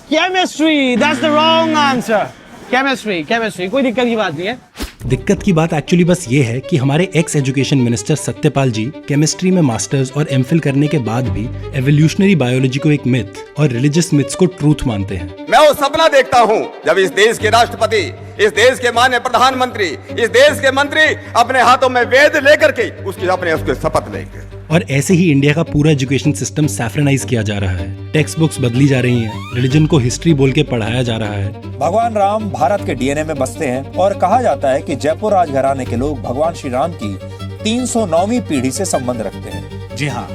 [SPEAKER 1] Chemistry, that's the wrong answer. Chemistry, कोई दिक्कत की बात नहीं है।
[SPEAKER 6] दिक्कत की बात एक्चुअली बस ये है कि हमारे एक्स एजुकेशन मिनिस्टर सत्यपाल जी केमिस्ट्री में मास्टर्स और एमफिल करने के बाद भी एवोल्यूशनरी बायोलॉजी को एक मिथ और रिलीजियस मिथ्स को ट्रूथ मानते हैं।
[SPEAKER 13] मैं वो सपना देखता हूँ जब इस देश के राष्ट्रपति, इस देश के माननीय प्रधानमंत्री, इस देश के मंत्री अपने हाथों में वेद लेकर के उसके शपथ लेंगे।
[SPEAKER 6] और ऐसे ही इंडिया का पूरा एजुकेशन सिस्टम सैफ्रनाइज किया जा रहा है। टेक्स्ट बुक्स बदली जा रही हैं, रिलीजन को हिस्ट्री बोल के पढ़ाया जा रहा है।
[SPEAKER 17] भगवान राम भारत के डीएनए में बसते हैं और कहा जाता है कि जयपुर राजघराने के लोग भगवान श्री राम की 309वीं पीढ़ी से संबंध रखते हैं।
[SPEAKER 12] जी हाँ,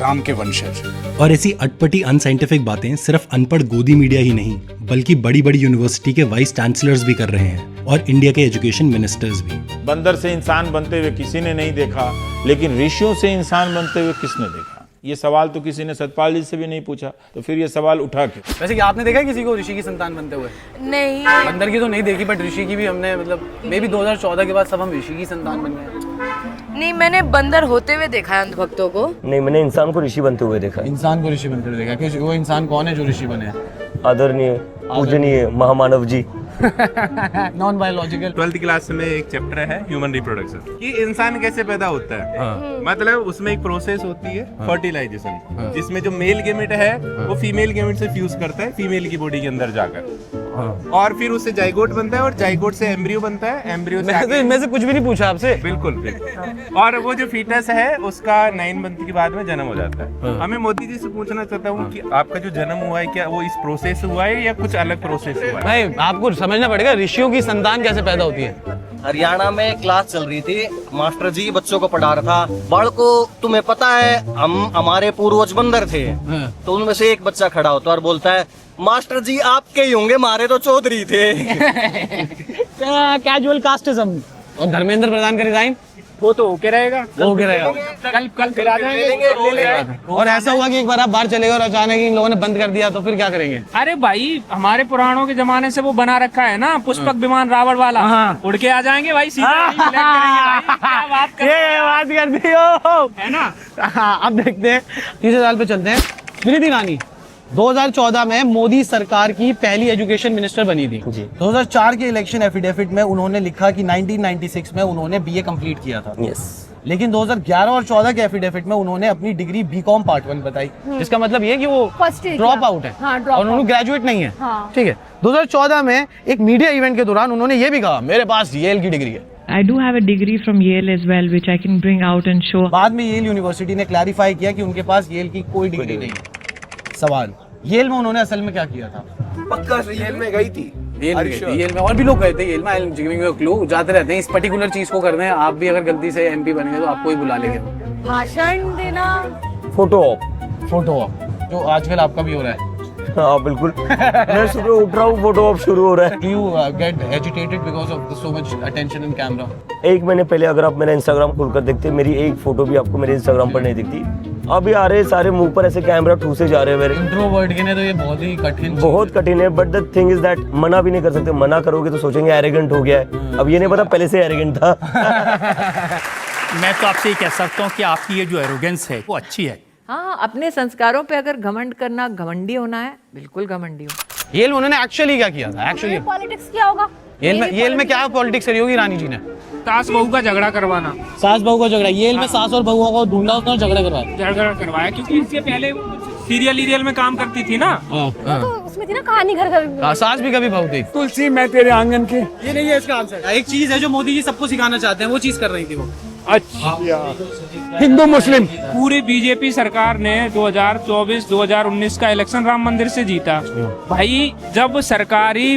[SPEAKER 12] राम के वंशज।
[SPEAKER 6] और ऐसी अटपटी अनसाइंटिफिक बातें सिर्फ अनपढ़ गोदी मीडिया ही नहीं, बल्कि बड़ी बड़ी यूनिवर्सिटी के वाइस चांसलर्स भी कर रहे हैं, और इंडिया के एजुकेशन मिनिस्टर्स भी।
[SPEAKER 7] बंदर से इंसान बनते हुए किसी ने नहीं देखा, लेकिन ऋषियों से इंसान बनते हुए किसने देखा? ये सवाल तो किसी ने सतपाल जी से भी नहीं पूछा, तो फिर ये सवाल उठा के।
[SPEAKER 1] वैसे क्या आपने देखा है किसी को ऋषि की संतान बनते हुए?
[SPEAKER 9] नहीं,
[SPEAKER 1] बंदर की तो नहीं देखी, बट ऋषि की भी हमने, मतलब मे बी 2014 के बाद सब हम ऋषि की संतान बन गए।
[SPEAKER 9] नहीं, मैंने बंदर होते हुए देखा है अंधभक्तों को।
[SPEAKER 16] नहीं, मैंने इंसान को ऋषि बनते हुए देखा।
[SPEAKER 1] इंसान को ऋषि बनते हुए देखा? क्यों? वो इंसान कौन है जो ऋषि बने?
[SPEAKER 16] आदरणीय, पूजनीय महामानव जी।
[SPEAKER 1] Non biological.
[SPEAKER 18] 12th क्लास में एक चैप्टर है ह्यूमन रिप्रोडक्शन, कि इंसान कैसे पैदा होता है। मतलब उसमें एक प्रोसेस होती है फर्टिलाइजेशन, जिसमें जो मेल गेमेट है वो फीमेल गेमेट से फ्यूज करता है फीमेल की बॉडी के अंदर जाकर, और फिर उससे जाइगोट बनता है, और जाइगोट से एम्ब्रियो बनता है। एम्ब्रियो से
[SPEAKER 1] इनमें से कुछ भी नहीं पूछा आपसे।
[SPEAKER 18] बिल्कुल। और वो जो फीटस है उसका 9 मंथ के बाद में जन्म हो जाता है। हमें मोदी जी से पूछना चाहता हूँ कि आपका जो जन्म हुआ है, क्या वो इस प्रोसेस से हुआ है या कुछ अलग प्रोसेस हुआ है?
[SPEAKER 1] भाई आपको समझना पड़ेगा ऋषियों की संतान कैसे पैदा होती है।
[SPEAKER 4] हरियाणा में क्लास चल रही थी, मास्टर जी बच्चों को पढ़ा रहा था। बड़ को तुम्हें पता है हमारे पूर्वज बंदर थे, तो उनमें से एक बच्चा खड़ा होता और बोलता है, मास्टर जी आपके ही होंगे, मारे तो चौधरी थे।
[SPEAKER 1] Casual casteism. और धर्मेंद्र प्रधान का रिजाइन
[SPEAKER 12] वो तो ओके रहेगा,
[SPEAKER 18] कल फिर आ जाएंगे।
[SPEAKER 1] और ऐसा हुआ कि एक बार आप बाहर चले गए और अचानक इन लोगों ने बंद कर दिया, तो फिर क्या करेंगे?
[SPEAKER 2] अरे भाई, हमारे पुराणों के जमाने से वो बना रखा है ना, पुष्पक विमान रावण वाला, उड़ के आ जाएंगे भाई, सीधा बात
[SPEAKER 1] कर दी हो, है ना। अब देखते हैं, तीसरे साल पे चलते हैं। स्मृति ईरानी 2014 में मोदी सरकार की पहली एजुकेशन मिनिस्टर बनी थी। 2004 के इलेक्शन एफिडेविट में उन्होंने लिखा कि 1996 में उन्होंने बीए कंप्लीट किया था। लेकिन 2011 और 14 के एफिडेविट में उन्होंने अपनी डिग्री बीकॉम पार्ट 1 बताई, जिसका मतलब ये कि वो ड्रॉप आउट है। और उन्होंने ग्रेजुएट नहीं है। ठीक है। 2014 में एक मीडिया इवेंट के दौरान उन्होंने ये भी कहा, मेरे पास येल की डिग्री है।
[SPEAKER 19] I do have a degree from Yale as well, which I can bring out and show.
[SPEAKER 1] बाद में येल यूनिवर्सिटी ने क्लैरिफाई किया कि उनके पास येल की कोई डिग्री नहीं है। सवाल, येल में उन्होंने असल में क्या किया था?
[SPEAKER 20] पक्का से येल में गई थी।
[SPEAKER 1] येल में और भी लोग गए थे। येल में I am giving you a clue, जाते रहते हैं इस पर्टिकुलर चीज को करने। आप भी अगर गलती से एमपी बन गए तो आपको ही बुला लेंगे।
[SPEAKER 9] भाषण देना,
[SPEAKER 16] फोटो ऑप।
[SPEAKER 1] फोटो ऑप जो आजकल आपका भी हो रहा है।
[SPEAKER 16] हाँ बिल्कुल। मैं सुबह उठ रहा हूँ, फोटो ऑप शुरू हो रहा है।
[SPEAKER 1] Do you get agitated because of so much attention in camera?
[SPEAKER 16] एक महीने पहले अगर आप मेरा इंस्टाग्राम खोलकर देखते, मेरी एक फोटो भी आपको मेरे इंस्टाग्राम पर नहीं दिखती। अभी आ रहे सारे मुंह पर ऐसे कैमरा ठूसे जा रहे हैं मेरे।
[SPEAKER 1] इंट्रोवर्ट के लिए तो ये बहुत ही कठिन,
[SPEAKER 16] बहुत कठिन है। But the thing is that मना भी नहीं कर सकते। मना करोगे तो सोचेंगे एरोगेंट हो गया है। अब ये नहीं पता पहले से एरोगेंट था।
[SPEAKER 21] मैं तो आपसे ये कह सकता हूँ कि आपकी ये जो एरोगेंस है वो अच्छी है।
[SPEAKER 22] हाँ, अपने संस्कारों पे अगर घमंड करना, घमंडी होना है, बिल्कुल घमंडी हो।
[SPEAKER 1] येल में उन्होंने एक्चुअली क्या किया था? एक्चुअली
[SPEAKER 9] पॉलिटिक्स क्या होगा?
[SPEAKER 1] येल में क्या पॉलिटिक्स करी होगी रानी जी ने?
[SPEAKER 2] सास बहू का झगड़ा करवाना।
[SPEAKER 1] सास बहू का झगड़ा? येल में सास और बहुओं को ढूंढा, उसने झगड़ा करवाया
[SPEAKER 2] क्योंकि इससे पहले सीरियल में काम करती थी ना।
[SPEAKER 9] तो उसमें थी ना कहानी घर घर।
[SPEAKER 1] सास भी कभी बहू थी।
[SPEAKER 12] तुलसी मैं तेरे आंगन के।
[SPEAKER 1] ये नहीं है इसका आंसर। एक चीज है जो मोदी जी सबको सिखाना चाहते हैं, वो चीज कर रही थी वो।
[SPEAKER 12] अच्छा, हिंदू मुस्लिम।
[SPEAKER 2] पूरी बीजेपी सरकार ने 2024-2019 का इलेक्शन राम मंदिर से जीता। भाई जब सरकारी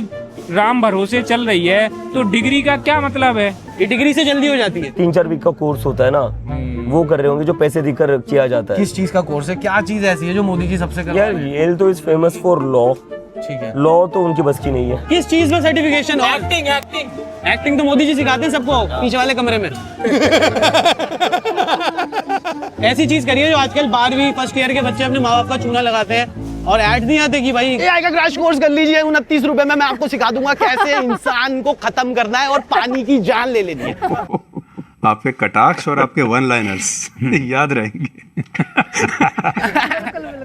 [SPEAKER 2] राम भरोसे चल रही है तो डिग्री का क्या मतलब है?
[SPEAKER 1] ये डिग्री से जल्दी हो जाती है।
[SPEAKER 16] 3-4 वीक का कोर्स होता है ना, वो कर रहे होंगे जो पैसे देकर किया जाता है।
[SPEAKER 1] किस चीज का कोर्स है? क्या चीज ऐसी है जो मोदी जी सबसे कर?
[SPEAKER 16] यार येल तो इज फेमस फॉर लॉ।
[SPEAKER 1] ठीक है,
[SPEAKER 16] लॉ तो उनकी बस की नहीं है।
[SPEAKER 1] किस चीज में सर्टिफिकेशन? एक्टिंग तो मोदी जी सिखाते हैं सबको पीछे वाले कमरे में। ऐसी चीज करिए जो आजकल 12वीं फर्स्ट ईयर के बच्चे अपने माँ बाप का चूना लगाते हैं और ऐड नहीं आते कि भाई AI का क्रैश कोर्स कर लीजिए 29 रुपए में, मैं आपको सिखा दूंगा कैसे इंसान को खत्म करना है और पानी की जान ले लेनी है।
[SPEAKER 23] आपके कटाक्ष और आपके वन लाइनर्स याद रहेंगे।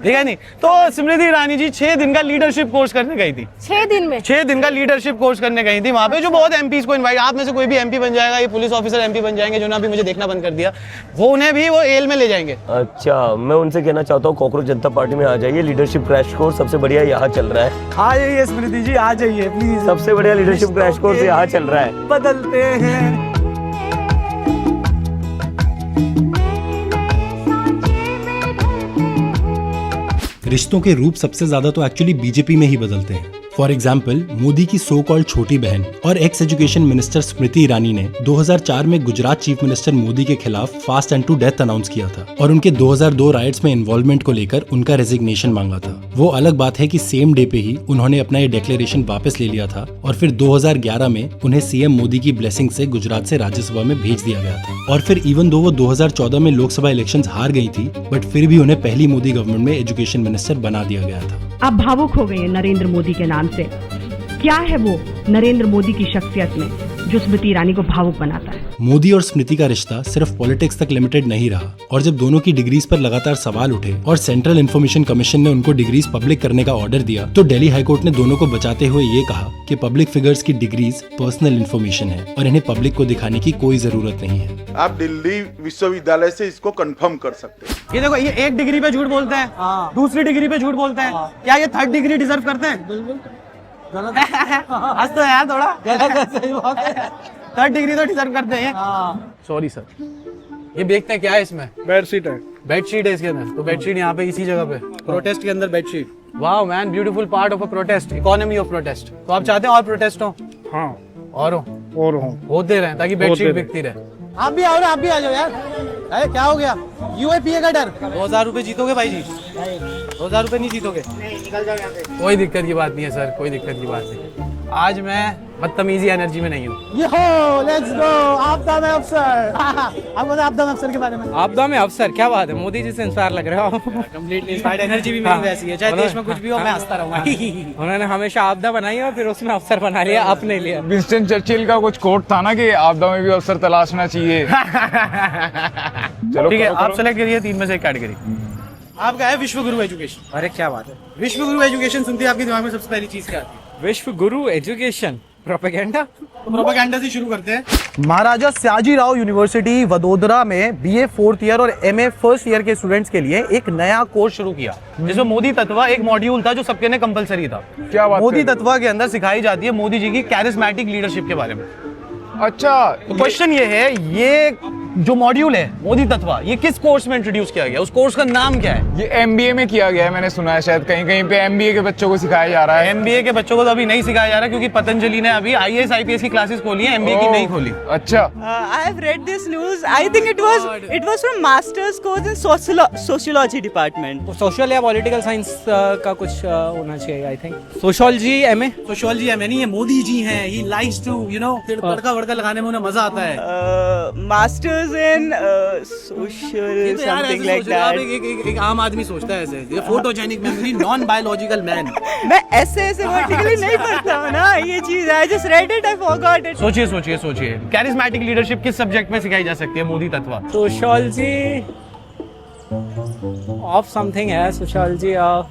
[SPEAKER 1] ठीक है नहीं तो स्मृति ईरानी जी 6 दिन का लीडरशिप कोर्स करने गई थी।
[SPEAKER 9] 6 दिन में?
[SPEAKER 1] 6 दिन का लीडरशिप कोर्स करने गई थी वहां पे, जो बहुत एमपीज को इनवाइट, आप में से कोई भी एमपी बन जाएगा, ये पुलिस ऑफिसर एमपी बन जाएंगे, जो ना भी मुझे देखना बंद कर दिया, वो उन्हें भी वो एल में ले जाएंगे।
[SPEAKER 16] अच्छा, मैं उनसे कहना चाहता हूँ कॉकरोच जनता पार्टी में आ जाइए। लीडरशिप क्रैश कोर्स सबसे बढ़िया यहाँ चल रहा है।
[SPEAKER 1] आ जाइए स्मृति जी, आ जाइए प्लीज।
[SPEAKER 16] सबसे बढ़िया लीडरशिप क्रैश कोर्स यहाँ चल रहा है।
[SPEAKER 1] बदलते हैं।
[SPEAKER 6] रिश्तों के रूप सबसे ज्यादा तो एक्चुअली बीजेपी में ही बदलते हैं। फॉर एग्जाम्पल, मोदी की सो कॉल्ड छोटी बहन और ex education minister Smriti Irani ने 2004 में गुजरात चीफ मिनिस्टर मोदी के खिलाफ fast and to death announce किया था और उनके 2002 राइट्स में इन्वॉल्वमेंट को लेकर उनका रेजिग्नेशन मांगा था। वो अलग बात है कि सेम डे पे ही उन्होंने अपना ये डिक्लेरेशन वापस ले लिया था और फिर 2011 में उन्हें सीएम मोदी की ब्लेसिंग से गुजरात से राज्यसभा में भेज दिया गया था। और फिर इवन दो वो 2014 में लोकसभा इलेक्शंस हार गई थी, बट फिर भी उन्हें पहली मोदी गवर्नमेंट में एजुकेशन मिनिस्टर बना दिया गया था।
[SPEAKER 24] आप भावुक हो गए हैं नरेंद्र मोदी के नाम से। क्या है वो नरेंद्र मोदी की शख्सियत में जो स्मृति ईरानी को भावुक बनाता है?
[SPEAKER 6] मोदी और स्मृति का रिश्ता सिर्फ पॉलिटिक्स तक लिमिटेड नहीं रहा और जब दोनों की डिग्रीज पर लगातार सवाल उठे और सेंट्रल इंफॉर्मेशन कमीशन ने उनको डिग्रीज पब्लिक करने का ऑर्डर दिया तो दिल्ली हाईकोर्ट ने दोनों को बचाते हुए ये कहा कि पब्लिक फिगर्स की डिग्रीज पर्सनल इंफॉर्मेशन है और इन्हें पब्लिक को दिखाने की कोई जरूरत नहीं है।
[SPEAKER 23] आप दिल्ली विश्वविद्यालय से इसको कंफर्म कर सकते हैं।
[SPEAKER 1] ये देखो, ये एक डिग्री पे झूठ बोलते हैं, दूसरी डिग्री पे झूठ बोलते हैं, क्या ये 3rd डिग्री डिजर्व करते हैं? बिल्कुल गलत है। आज तो यार थोड़ा सही बात है, 3rd डिग्री तो डिजर्व करते हैं। सॉरी सर, ये देखते हैं क्या है इसमें?
[SPEAKER 12] बेडशीट है।
[SPEAKER 1] बेडशीट है इसके अंदर, तो बेडशीट यहाँ पे इसी जगह पे प्रोटेस्ट के अंदर बेडशीट। वाह man, beautiful part of a protest, economy of protest. तो आप चाहते हैं और प्रोटेस्ट हो?
[SPEAKER 12] हाँ,
[SPEAKER 1] और होते रहे ताकि बेडशीट बिकती रहे। आप भी आओ ना, आप भी आ जाओ यार। अरे क्या हो गया? यूएपीए का डर? 2000 रुपए जीतोगे भाई जी? 2000 रुपए नहीं जीतोगे? निकल जाओ यहाँ से। कोई दिक्कत की बात नहीं है सर, कोई दिक्कत की बात नहीं। आज मैं बदतमीजी एनर्जी में नहीं हूँ। लेट्स गो, आपदा में अफसर। आपको आपदा में अफसर के बारे में?
[SPEAKER 25] आपदा में अफसर क्या बात है, मोदी जी से इंस्पायर लग रहे हो।
[SPEAKER 1] कंप्लीटली इंस्पायर्ड, एनर्जी भी मेरी वैसी है, चाहे देश में कुछ भी हो मैं हंसता रहूंगा।
[SPEAKER 25] उन्होंने हमेशा आपदा बनाई और फिर उसमें अफसर बना लिया, अपने लिए।
[SPEAKER 26] विंस्टन चर्चिल का कुछ कोट था ना कि आपदा में भी अफसर तलाशना चाहिए।
[SPEAKER 1] चलो ठीक है, आप सेलेक्ट करिए 3 में से एक कैटेगरी। आपका है विश्व गुरु एजुकेशन।
[SPEAKER 25] अरे क्या बात है,
[SPEAKER 1] विश्व गुरु एजुकेशन सुनते ही आपके दिमाग में सबसे पहली चीज क्या आती है?
[SPEAKER 25] विश्व गुरु एजुकेशन, प्रोपेगेंडा।
[SPEAKER 1] तो प्रोपेगेंडा से शुरू करते हैं। महाराजा सयाजी राव यूनिवर्सिटी वडोदरा में BA 4th ईयर और MA 1st ईयर के स्टूडेंट्स के लिए एक नया कोर्स शुरू किया जिसमें मोदी तत्व एक मॉड्यूल था जो सबके लिए कंपलसरी था।
[SPEAKER 26] क्या बात?
[SPEAKER 1] मोदी तत्व के अंदर सिखाई जाती है मोदी जी की कैरिस्मेटिक लीडरशिप के बारे में।
[SPEAKER 26] अच्छा,
[SPEAKER 1] तो क्वेश्चन ये है, ये जो मॉड्यूल है मोदी तत्व, ये किस कोर्स में इंट्रोड्यूस किया गया? उस कोर्स का नाम क्या है?
[SPEAKER 26] ये MBA में किया गया है, मैंने सुना है शायद कहीं कहीं पे MBA के बच्चों को सिखाया जा रहा है।
[SPEAKER 1] MBA के बच्चों को तो अभी नहीं सिखाया जा रहा क्योंकि पतंजलि ने अभी IAS IPS की क्लासेस खोली है, MBA की नहीं खोली।
[SPEAKER 26] अच्छा।
[SPEAKER 3] I have read this news. I think it was from master's course in sociology department.
[SPEAKER 25] Social या पॉलिटिकल साइंस का कुछ होना चाहिए आई थिंक। सोशियोलॉजी MA
[SPEAKER 1] नहीं, ये मोदी जी हैं, he likes to तड़का वड़का लगाने में उन्हें मजा आता है।
[SPEAKER 3] Masters in social something like that.
[SPEAKER 1] एक आम आदमी सोचता है ऐसे, photogenic memory, non biological man.
[SPEAKER 3] मैं ऐसे वर्टिकली नहीं पढ़ता हूँ ना ये चीज। I just read it, I forgot it.
[SPEAKER 1] सोचिए कैरिस्मेटिक लीडरशिप किस सब्जेक्ट में सिखाई जा सकती है मोदी तत्व?
[SPEAKER 25] सोशियोलॉजी ऑफ समथिंग है, सोशियोलॉजी ऑफ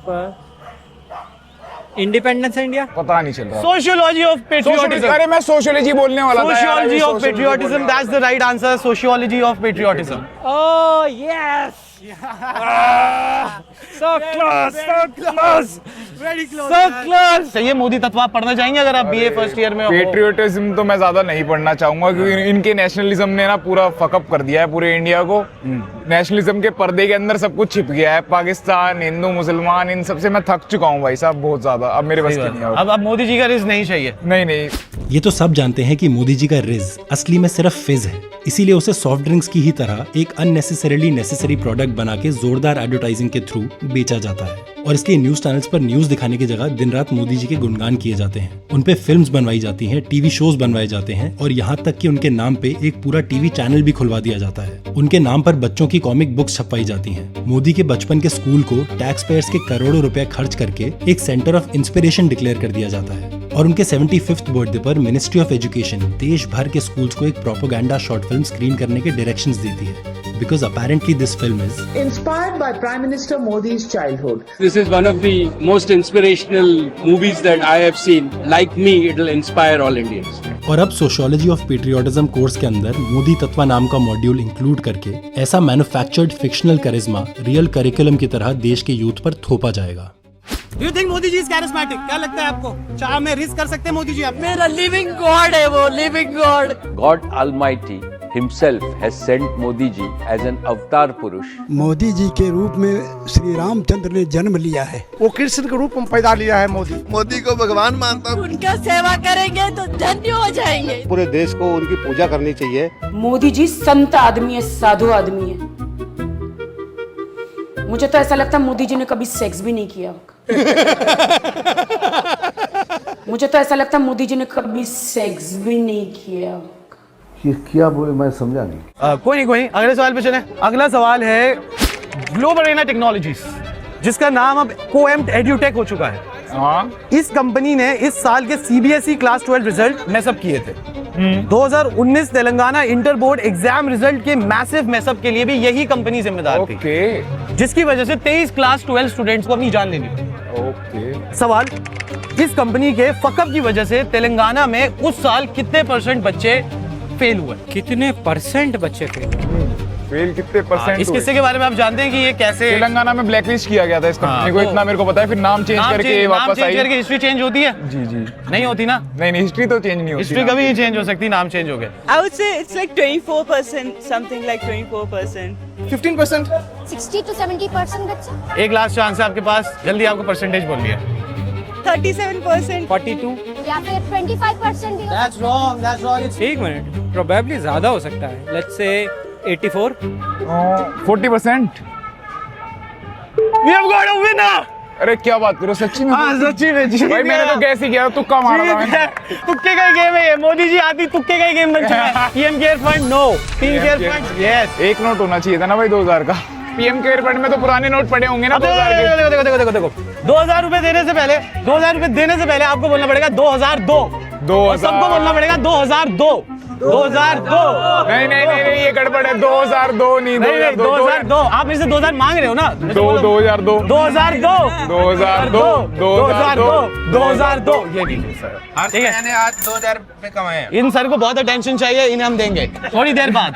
[SPEAKER 25] इंडिपेंडेंस इंडिया,
[SPEAKER 26] पता नहीं चल रहा।
[SPEAKER 1] Sociology of patriotism.
[SPEAKER 26] अरे मैं सोशियोलॉजी बोलने वाला था।
[SPEAKER 1] Sociology of patriotism, that's the right answer, sociology of patriotism.
[SPEAKER 25] Oh yes, so close, very close।
[SPEAKER 1] चाहिए मोदी तत्व आप पढ़ना चाहेंगे अगर आप BA फर्स्ट ईयर में हो?
[SPEAKER 26] पेट्रियोटिज्म तो मैं ज्यादा नहीं पढ़ना चाहूंगा क्योंकि इनके नेशनलिज्म ने ना पूरा फकअप कर दिया है पूरे इंडिया को। नेशनलिज्म के पर्दे के अंदर सब कुछ छिप गया है, पाकिस्तान, हिंदू, मुसलमान, इन सबसे मैं थक चुका हूँ भाई साहब बहुत ज्यादा। अब मेरे बस की नहीं है।
[SPEAKER 1] अब मोदी जी का रिज नहीं चाहिए।
[SPEAKER 26] नहीं।
[SPEAKER 6] ये तो सब जानते हैं कि मोदी जी का रिज असली में सिर्फ फिज है, इसीलिए उसे सॉफ्ट ड्रिंक्स की ही तरह एक अननेसेसरीली नेसेसरी प्रोडक्ट बना के जोरदार एडवर्टाइजिंग के थ्रू बेचा जाता है। और इसके न्यूज चैनल्स पर न्यूज दिखाने की जगह दिन रात मोदी जी के गुणगान किए जाते हैं, उन पे फिल्म्स बनवाई जाती हैं, टीवी शोज बनवाए जाते हैं और यहाँ तक कि उनके नाम पे एक पूरा टीवी चैनल भी खुलवा दिया जाता है। उनके नाम पर बच्चों की कॉमिक बुक्स छपवाई जाती हैं। मोदी के बचपन के स्कूल को टैक्स पेयर्स के करोड़ों रुपए खर्च करके एक सेंटर ऑफ इंस्पिरेशन डिक्लेयर कर दिया जाता है। और उनके 75th बर्थडे पर मिनिस्ट्री ऑफ एजुकेशन देश भर के स्कूल्स को एक प्रोपेगेंडा शॉर्ट फिल्म स्क्रीन करने के डायरेक्शंस देती है। Because apparently this film is
[SPEAKER 8] inspired by Prime Minister Modi's childhood.
[SPEAKER 10] This is one of the most inspirational movies that I have seen. Like me, it will inspire all Indians.
[SPEAKER 6] और अब sociology of patriotism course के अंदर मोदी तत्व नाम का module include करके ऐसा manufactured fictional करिश्मा real curriculum की तरह देश के यूथ पर थोपा जाएगा।
[SPEAKER 1] Do you think Modi ji is charismatic? क्या लगता है आपको? चाह में रिस्क कर सकते हैं मोदी जी? आप
[SPEAKER 22] मेरा लिविंग गॉड है वो, living God.
[SPEAKER 10] God Almighty himself has sent Modi ji as an avatar Purush.
[SPEAKER 11] Modi ji के रूप में श्री रामचंद्र ने जन्म लिया है। वो कृष्ण के रूप में पैदा लिया है मोदी को भगवान मानता हूँ।
[SPEAKER 22] उनका सेवा करेंगे तो धन्य हो जाएंगे।
[SPEAKER 11] पूरे देश को उनकी पूजा करनी चाहिए।
[SPEAKER 14] मोदी जी संत आदमी है, साधु आदमी है। मुझे तो ऐसा लगता है मोदी जी ने कभी सेक्स भी नहीं किया मुझे तो ऐसा लगता है मोदी जी ने कभी सेक्स भी नहीं किया।
[SPEAKER 11] ये क्या बोले मैं समझा नहीं।
[SPEAKER 1] कोई नहीं, अगले सवाल पे चले। अगला सवाल है ग्लोबल अरेना टेक्नोलॉजीज, जिसका नाम अब कोएम्प्ट एड्यूटेक हो चुका है। इस कंपनी ने इस साल के CBSE क्लास 12 रिजल्ट मैसअप किए थे। 2019 Telangana inter board exam result के मैसिव मैसअप के लिए भी यही कंपनी जिम्मेदार थी, जिसकी वजह से 23 क्लास 12 स्टूडेंट्स को अपनी जान लेनी पड़ी। सवाल, इस कंपनी के फकअप की वजह से तेलंगाना में उस साल कितने % बच्चे फेल हुए?
[SPEAKER 25] कितने % बच्चे
[SPEAKER 26] फेल कितने %?
[SPEAKER 1] इस किस्से के बारे में आप जानते हैं कि ये कैसे
[SPEAKER 26] तेलंगाना में ब्लैकलिस्ट किया गया था इस कंपनी को, इतना मेरे को पता है। फिर नाम चेंज करके वापस आई।
[SPEAKER 1] हिस्ट्री चेंज होती है? जी नहीं होती ना।
[SPEAKER 26] नहीं, हिस्ट्री तो चेंज नहीं होती।
[SPEAKER 1] हिस्ट्री कभी नहीं चेंज हो सकती, नाम चेंज हो गया।
[SPEAKER 3] I would say it's like 24%, something like 24%.
[SPEAKER 1] 15%?
[SPEAKER 15] 60 to 70% बच्चे।
[SPEAKER 1] एक लास्ट चांस है आपके पास, जल्दी आपको परसेंटेज बोलनी है।
[SPEAKER 3] 37%,
[SPEAKER 25] 42
[SPEAKER 15] या फिर 25% भी हो।
[SPEAKER 1] That's wrong.
[SPEAKER 25] एक मिनट, प्रोबेबली ज्यादा हो सकता है। Let's say 84,
[SPEAKER 26] 40%।
[SPEAKER 1] We have got a winner.
[SPEAKER 26] अरे क्या बात करो, सच्ची में?
[SPEAKER 1] हाँ सच्ची में जी।
[SPEAKER 26] भाई मैंने तो कैसे किया, तुक्का मारा था मैंने।
[SPEAKER 1] तुक्के का ही गेम है ये, मोदी जी आती तुक्के का ही गेम बन चुका है। PM care fund no, PM care fund yes.
[SPEAKER 26] एक नोट होना चाहिए था ना भाई 2000 का। PM केयर फंड में तो पुराने नोट पड़े होंगे ना 2000 के।
[SPEAKER 1] देखो 2000 रुपए देने से पहले, 2000 रुपए देने से पहले आपको बोलना पड़ेगा 2002। सबको बोलना पड़ेगा 2002। 2002।
[SPEAKER 26] नहीं, ये गड़बड़ है। 2002 नहीं,
[SPEAKER 1] 2002। आप मेरे से 2000 मांग रहे हो ना?
[SPEAKER 26] 2002।
[SPEAKER 1] 2002। ये नहीं सर, ठीक है।
[SPEAKER 18] मैंने आज 2000 रुपए कमाए।
[SPEAKER 1] इन सर को बहुत अटेंशन चाहिए, इन्हें हम देंगे थोड़ी देर बाद।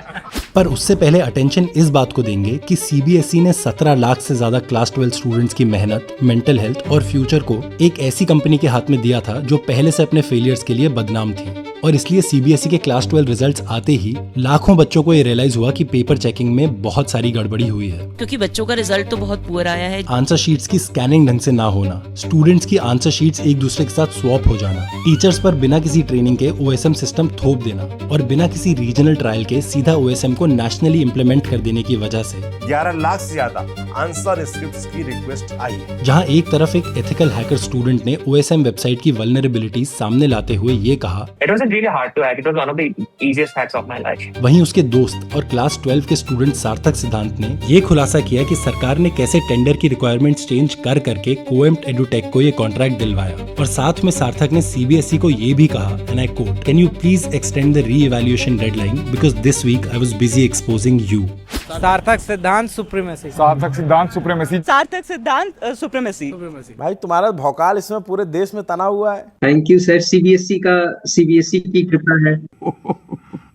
[SPEAKER 6] पर उससे पहले अटेंशन इस बात को देंगे कि सीबीएसई ने 17 लाख से ज्यादा क्लास 12 स्टूडेंट्स की मेहनत, मेंटल हेल्थ और फ्यूचर को एक ऐसी कंपनी के हाथ में दिया था जो पहले से अपने फेलियर्स के लिए बदनाम थी। और इसलिए सीबीएसई के क्लास 12 रिजल्ट्स आते ही लाखों बच्चों को ये रियलाइज हुआ कि पेपर चेकिंग में बहुत सारी गड़बड़ी हुई है,
[SPEAKER 4] क्योंकि बच्चों का रिजल्ट तो बहुत पुअर आया है।
[SPEAKER 6] आंसर शीट्स की स्कैनिंग ढंग से ना होना, स्टूडेंट्स की आंसर शीट्स एक दूसरे के साथ स्वैप हो जाना, टीचर्स पर बिना किसी ट्रेनिंग के ओएसएम सिस्टम थोप देना और बिना किसी रीजनल ट्रायल के सीधा ओएसएम को नेशनली इम्प्लीमेंट कर देने की वजह से
[SPEAKER 5] 11 लाख से ज्यादा आंसर स्क्रिप्ट्स की रिक्वेस्ट आई है।
[SPEAKER 6] जहां एक तरफ एक एथिकल हैकर स्टूडेंट ने ओएसएम वेबसाइट की वल्नरेबिलिटीज सामने लाते हुए ये कहा,
[SPEAKER 7] It wasn't really hard to hack. It was one of the easiest hacks of my life.
[SPEAKER 6] वहीं उसके दोस्त और क्लास 12 के स्टूडेंट सार्थक सिद्धांत ने ये खुलासा किया कि सरकार ने कैसे टेंडर की रिक्वायरमेंट्स चेंज कर करके कोएम्प्ट एडुटेक को ये कॉन्ट्रैक्ट दिलवाया। और साथ में सार्थक ने सीबीएसई को ये भी कहा, and I quote, can you please extend the re-evaluation deadline because this week I was busy exposing you.
[SPEAKER 25] Sarthak Siddhant supremacy,
[SPEAKER 26] सार्थक सिद्धांत सुप्रीमेसी,
[SPEAKER 3] सार्थक सिद्धांत सुप्रीमेसी।
[SPEAKER 20] भाई तुम्हारा भौकाल इसमें पूरे देश में तना हुआ है।
[SPEAKER 7] थैंक यू सर, सीबीएसई की कृपा है।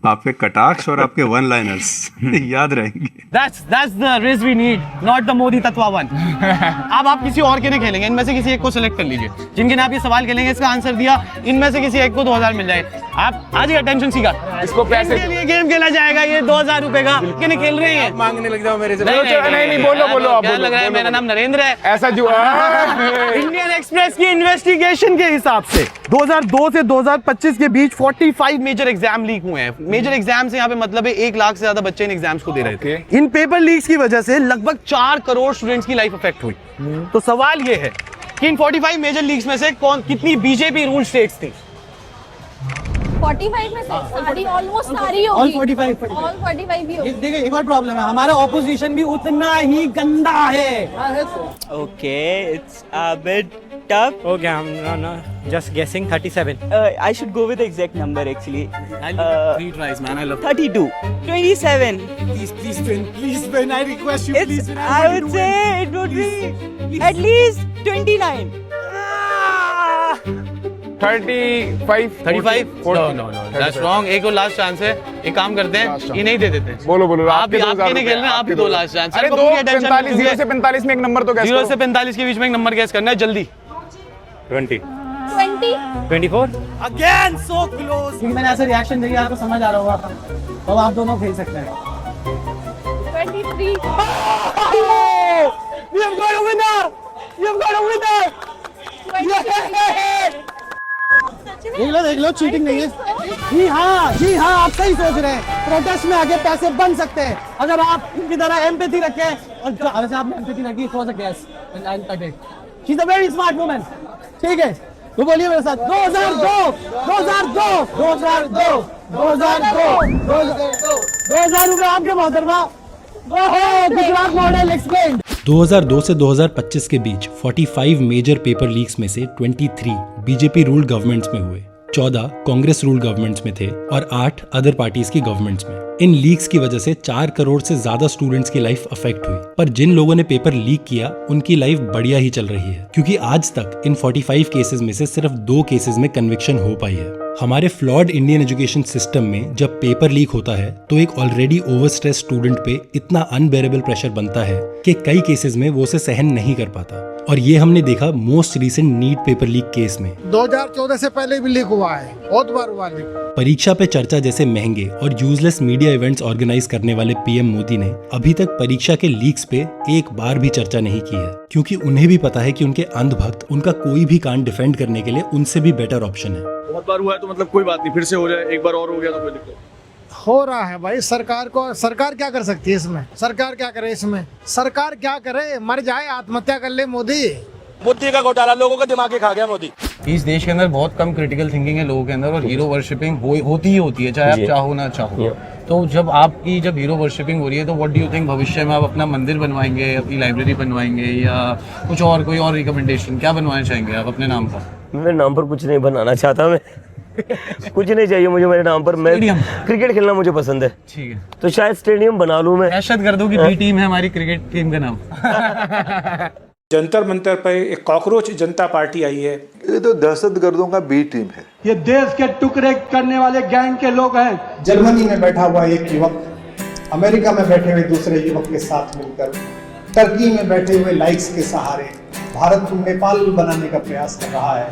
[SPEAKER 23] आपके कटाक्ष और आपके वन लाइनर्स याद रहेंगे।
[SPEAKER 1] That's the race we need, not the Modi Tatva one. अब आप किसी और के लिए खेलेंगे, इनमें से किसी एक को सिलेक्ट कर लीजिए। जिनके ने आप ये सवाल खेलेंगे, इसका आंसर दिया, इनमें से किसी एक को 2000 मिल जाए। आप आज ही अटेंशन सीखा,
[SPEAKER 26] इसको पैसे
[SPEAKER 1] के लिए गेम खेला जाएगा, ये 2000 रुपए का किन खेल रहे हैं।
[SPEAKER 18] मांगने लग जाओ मेरे से।
[SPEAKER 26] नहीं, बोलो आप।
[SPEAKER 1] क्या लग रहा है, मेरा नाम नरेंद्र है।
[SPEAKER 26] ऐसा जो
[SPEAKER 1] इंडियन एक्सप्रेस की इन्वेस्टिगेशन के हिसाब से 2002 से 2025 के बीच 45 मेजर एग्जाम लीक हुए हैं। मेजर एग्जाम से यहाँ पे मतलब है 1 लाख से ज्यादा बच्चे इन एग्जाम्स को दे रहे थे। इन पेपर लीक्स की वजह से लगभग 4 करोड़ स्टूडेंट्स की लाइफ अफेक्ट हुई। तो सवाल ये है कि इन 45 मेजर लीक्स में से कितनी बीजेपी रूल स्टेट्स थी?
[SPEAKER 15] 45 में से सारी ऑलमोस्ट सारी होगी।
[SPEAKER 1] ऑल 45
[SPEAKER 15] भी होगी।
[SPEAKER 1] देखिए एक और प्रॉब्लम है, हमारा ऑपोजिशन भी उतना ही गंदा है।
[SPEAKER 3] Okay, it's a bit tough.
[SPEAKER 25] Okay, I'm not just guessing 37.
[SPEAKER 3] I should go with the exact number actually.
[SPEAKER 1] I'll 3 tries, man. I love
[SPEAKER 3] 32, 27.
[SPEAKER 1] Please win. I request you, please.
[SPEAKER 3] I would say it would be at least 29.
[SPEAKER 26] 35.
[SPEAKER 1] No, that's wrong. एक और last chance है, एक काम करते हैं, ये नहीं दे देते।
[SPEAKER 26] बोलो
[SPEAKER 1] आप नहीं खेल रहे हैं, आप ही 2 लास्ट चांस।
[SPEAKER 26] अरे 0 से 45 में एक नंबर तो गैस
[SPEAKER 1] 0 से 45 के बीच में एक नंबर गैस करना है, जल्दी।
[SPEAKER 18] 20।
[SPEAKER 25] 24।
[SPEAKER 1] Again so close। मैंने ऐसे रिएक्शन दिया, आपको समझ आ रहा होगा, तो आप दोनों खेल सकते हैं।
[SPEAKER 15] 23।
[SPEAKER 1] We have got a winner! We have got a winner! देख लो चीटिंग नहीं है। जी हाँ आप सही सोच रहे हैं। प्रोटेस्ट में आगे पैसे बन सकते हैं अगर आप इनकी तरह एम्पैथी रखें। और वैसे आपने एम्पैथी रखी, सो सकते हैं। She is a very smart woman. ठीक है, तो बोलिए मेरे साथ, 2002 रुपए आपके मोहतरमा। Gujarat model explain.
[SPEAKER 6] 2002 से 2025 के बीच 45 मेजर पेपर लीक्स में से 23 बीजेपी रूल गवर्नमेंट्स में हुए, 14 कांग्रेस रूल गवर्नमेंट्स में थे और 8 अदर पार्टीज की गवर्नमेंट्स में। इन लीक्स की वजह से 4 करोड़ से ज्यादा स्टूडेंट्स की लाइफ अफेक्ट हुई। पर जिन लोगों ने पेपर लीक किया उनकी लाइफ बढ़िया ही चल रही है, क्योंकि आज तक इन 45 केसेस में से सिर्फ 2 केसेस में कन्विक्शन हो पाई है। हमारे फ्लॉड इंडियन एजुकेशन सिस्टम में जब पेपर लीक होता है तो एक ऑलरेडी ओवर स्ट्रेस स्टूडेंट पे इतना अनबेरेबल प्रेशर बनता है कि कई केसेस में वो उसे सहन नहीं कर पाता। और ये हमने देखा most recent NEET paper leak case में।
[SPEAKER 11] 2014 से पहले भी लीक हुआ है, बहुत बार हुआ लीक।
[SPEAKER 6] परीक्षा पे चर्चा जैसे महंगे और यूजलेस मीडिया इवेंट्स ऑर्गेनाइज करने वाले पीएम मोदी ने अभी तक परीक्षा के लीक्स पे एक बार भी चर्चा नहीं की है, क्योंकि उन्हें भी पता है कि उनके अंधभक्त उनका कोई भी कांड डिफेंड करने के लिए उनसे भी बेटर ऑप्शन है।
[SPEAKER 13] बहुत बार हुआ है तो मतलब कोई बात नहीं, फिर से हो जाए, एक बार और हो गया तो कोई दिक्कत
[SPEAKER 11] हो रहा है भाई। सरकार क्या कर सकती है इसमें? सरकार क्या करे इसमें? सरकार क्या करे? मर जाए, आत्महत्या कर ले मोदी।
[SPEAKER 13] बुद्धि का घोटाला, लोगों का दिमाग ही खा गया मोदी।
[SPEAKER 1] इस देश के अंदर बहुत कम क्रिटिकल थिंकिंग है लोगों के अंदर, और हीरो वर्शिपिंग होती ही होती है, चाहे आप चाहो ना चाहो। तो जब हीरो वर्शिपिंग हो रही है तो व्हाट डू यू थिंक, भविष्य में आप अपना मंदिर बनवाएंगे, अपनी लाइब्रेरी बनवाएंगे, या कुछ और कोई और रिकमेंडेशन क्या बनवाना चाहेंगे आप अपने नाम पर?
[SPEAKER 16] मेरे नाम पर कुछ नहीं बनाना चाहता मैं। कुछ नहीं चाहिए मुझे मेरे नाम पर। मैं क्रिकेट खेलना मुझे पसंद है।
[SPEAKER 1] ठीक है,
[SPEAKER 16] तो शायद स्टेडियम बना लूं मैं।
[SPEAKER 1] दहशत गर्दों की बी टीम है हमारी क्रिकेट टीम का नाम।
[SPEAKER 17] जंतर मंतर पर एक कॉकरोच जनता पार्टी आई है।
[SPEAKER 19] ये तो दहशतगर्दों का बी टीम है।
[SPEAKER 11] ये देश के टुकड़े करने वाले गैंग के लोग हैं।
[SPEAKER 19] जर्मनी में बैठा हुआ एक युवक
[SPEAKER 11] अमेरिका में बैठे हुए दूसरे युवक के साथ मिलकर टर्की में बैठे हुए लाइक्स के सहारे भारत को नेपाल बनाने का प्रयास कर रहा है।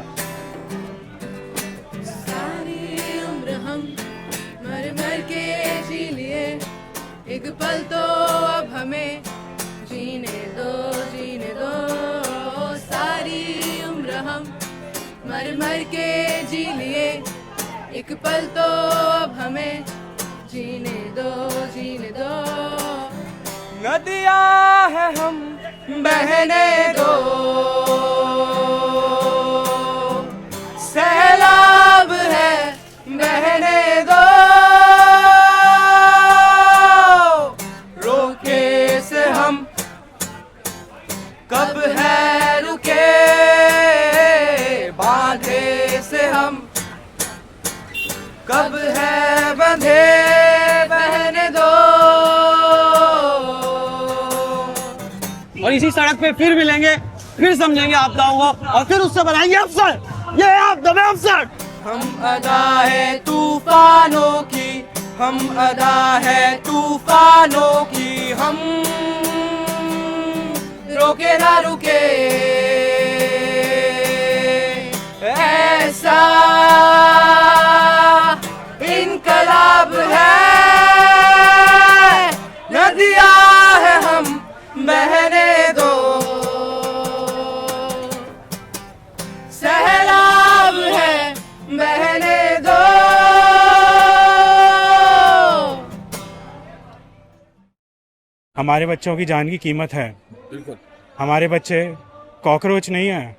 [SPEAKER 2] सारी उम्र हम मर मर के जी लिए, एक पल तो अब हमें जीने दो, जीने दो। सारी उम्र हम मर मर के जी लिए, एक पल तो अब हमें जीने दो, जीने दो।
[SPEAKER 3] नदियाँ है हम
[SPEAKER 2] बहने दो, सैलाब है बहने दो। रोके से हम कब है रुके, बांधे से हम कब है बंधे, बहने दो।
[SPEAKER 1] और इसी सड़क पे फिर मिलेंगे, फिर समझेंगे आपदाओं को और फिर उससे बनाएंगे अफसर। ये है आपदा में अफसर।
[SPEAKER 2] हम अदा है तूफानों की, हम अदा है तूफानों की, हम रोके ना रुके। ऐसा इनकलाब है, नदियाँ है हम बहने दो, सैलाब है बहने दो।
[SPEAKER 17] हमारे बच्चों की जान की कीमत है।
[SPEAKER 13] बिल्कुल।
[SPEAKER 17] हमारे बच्चे कॉकरोच नहीं है।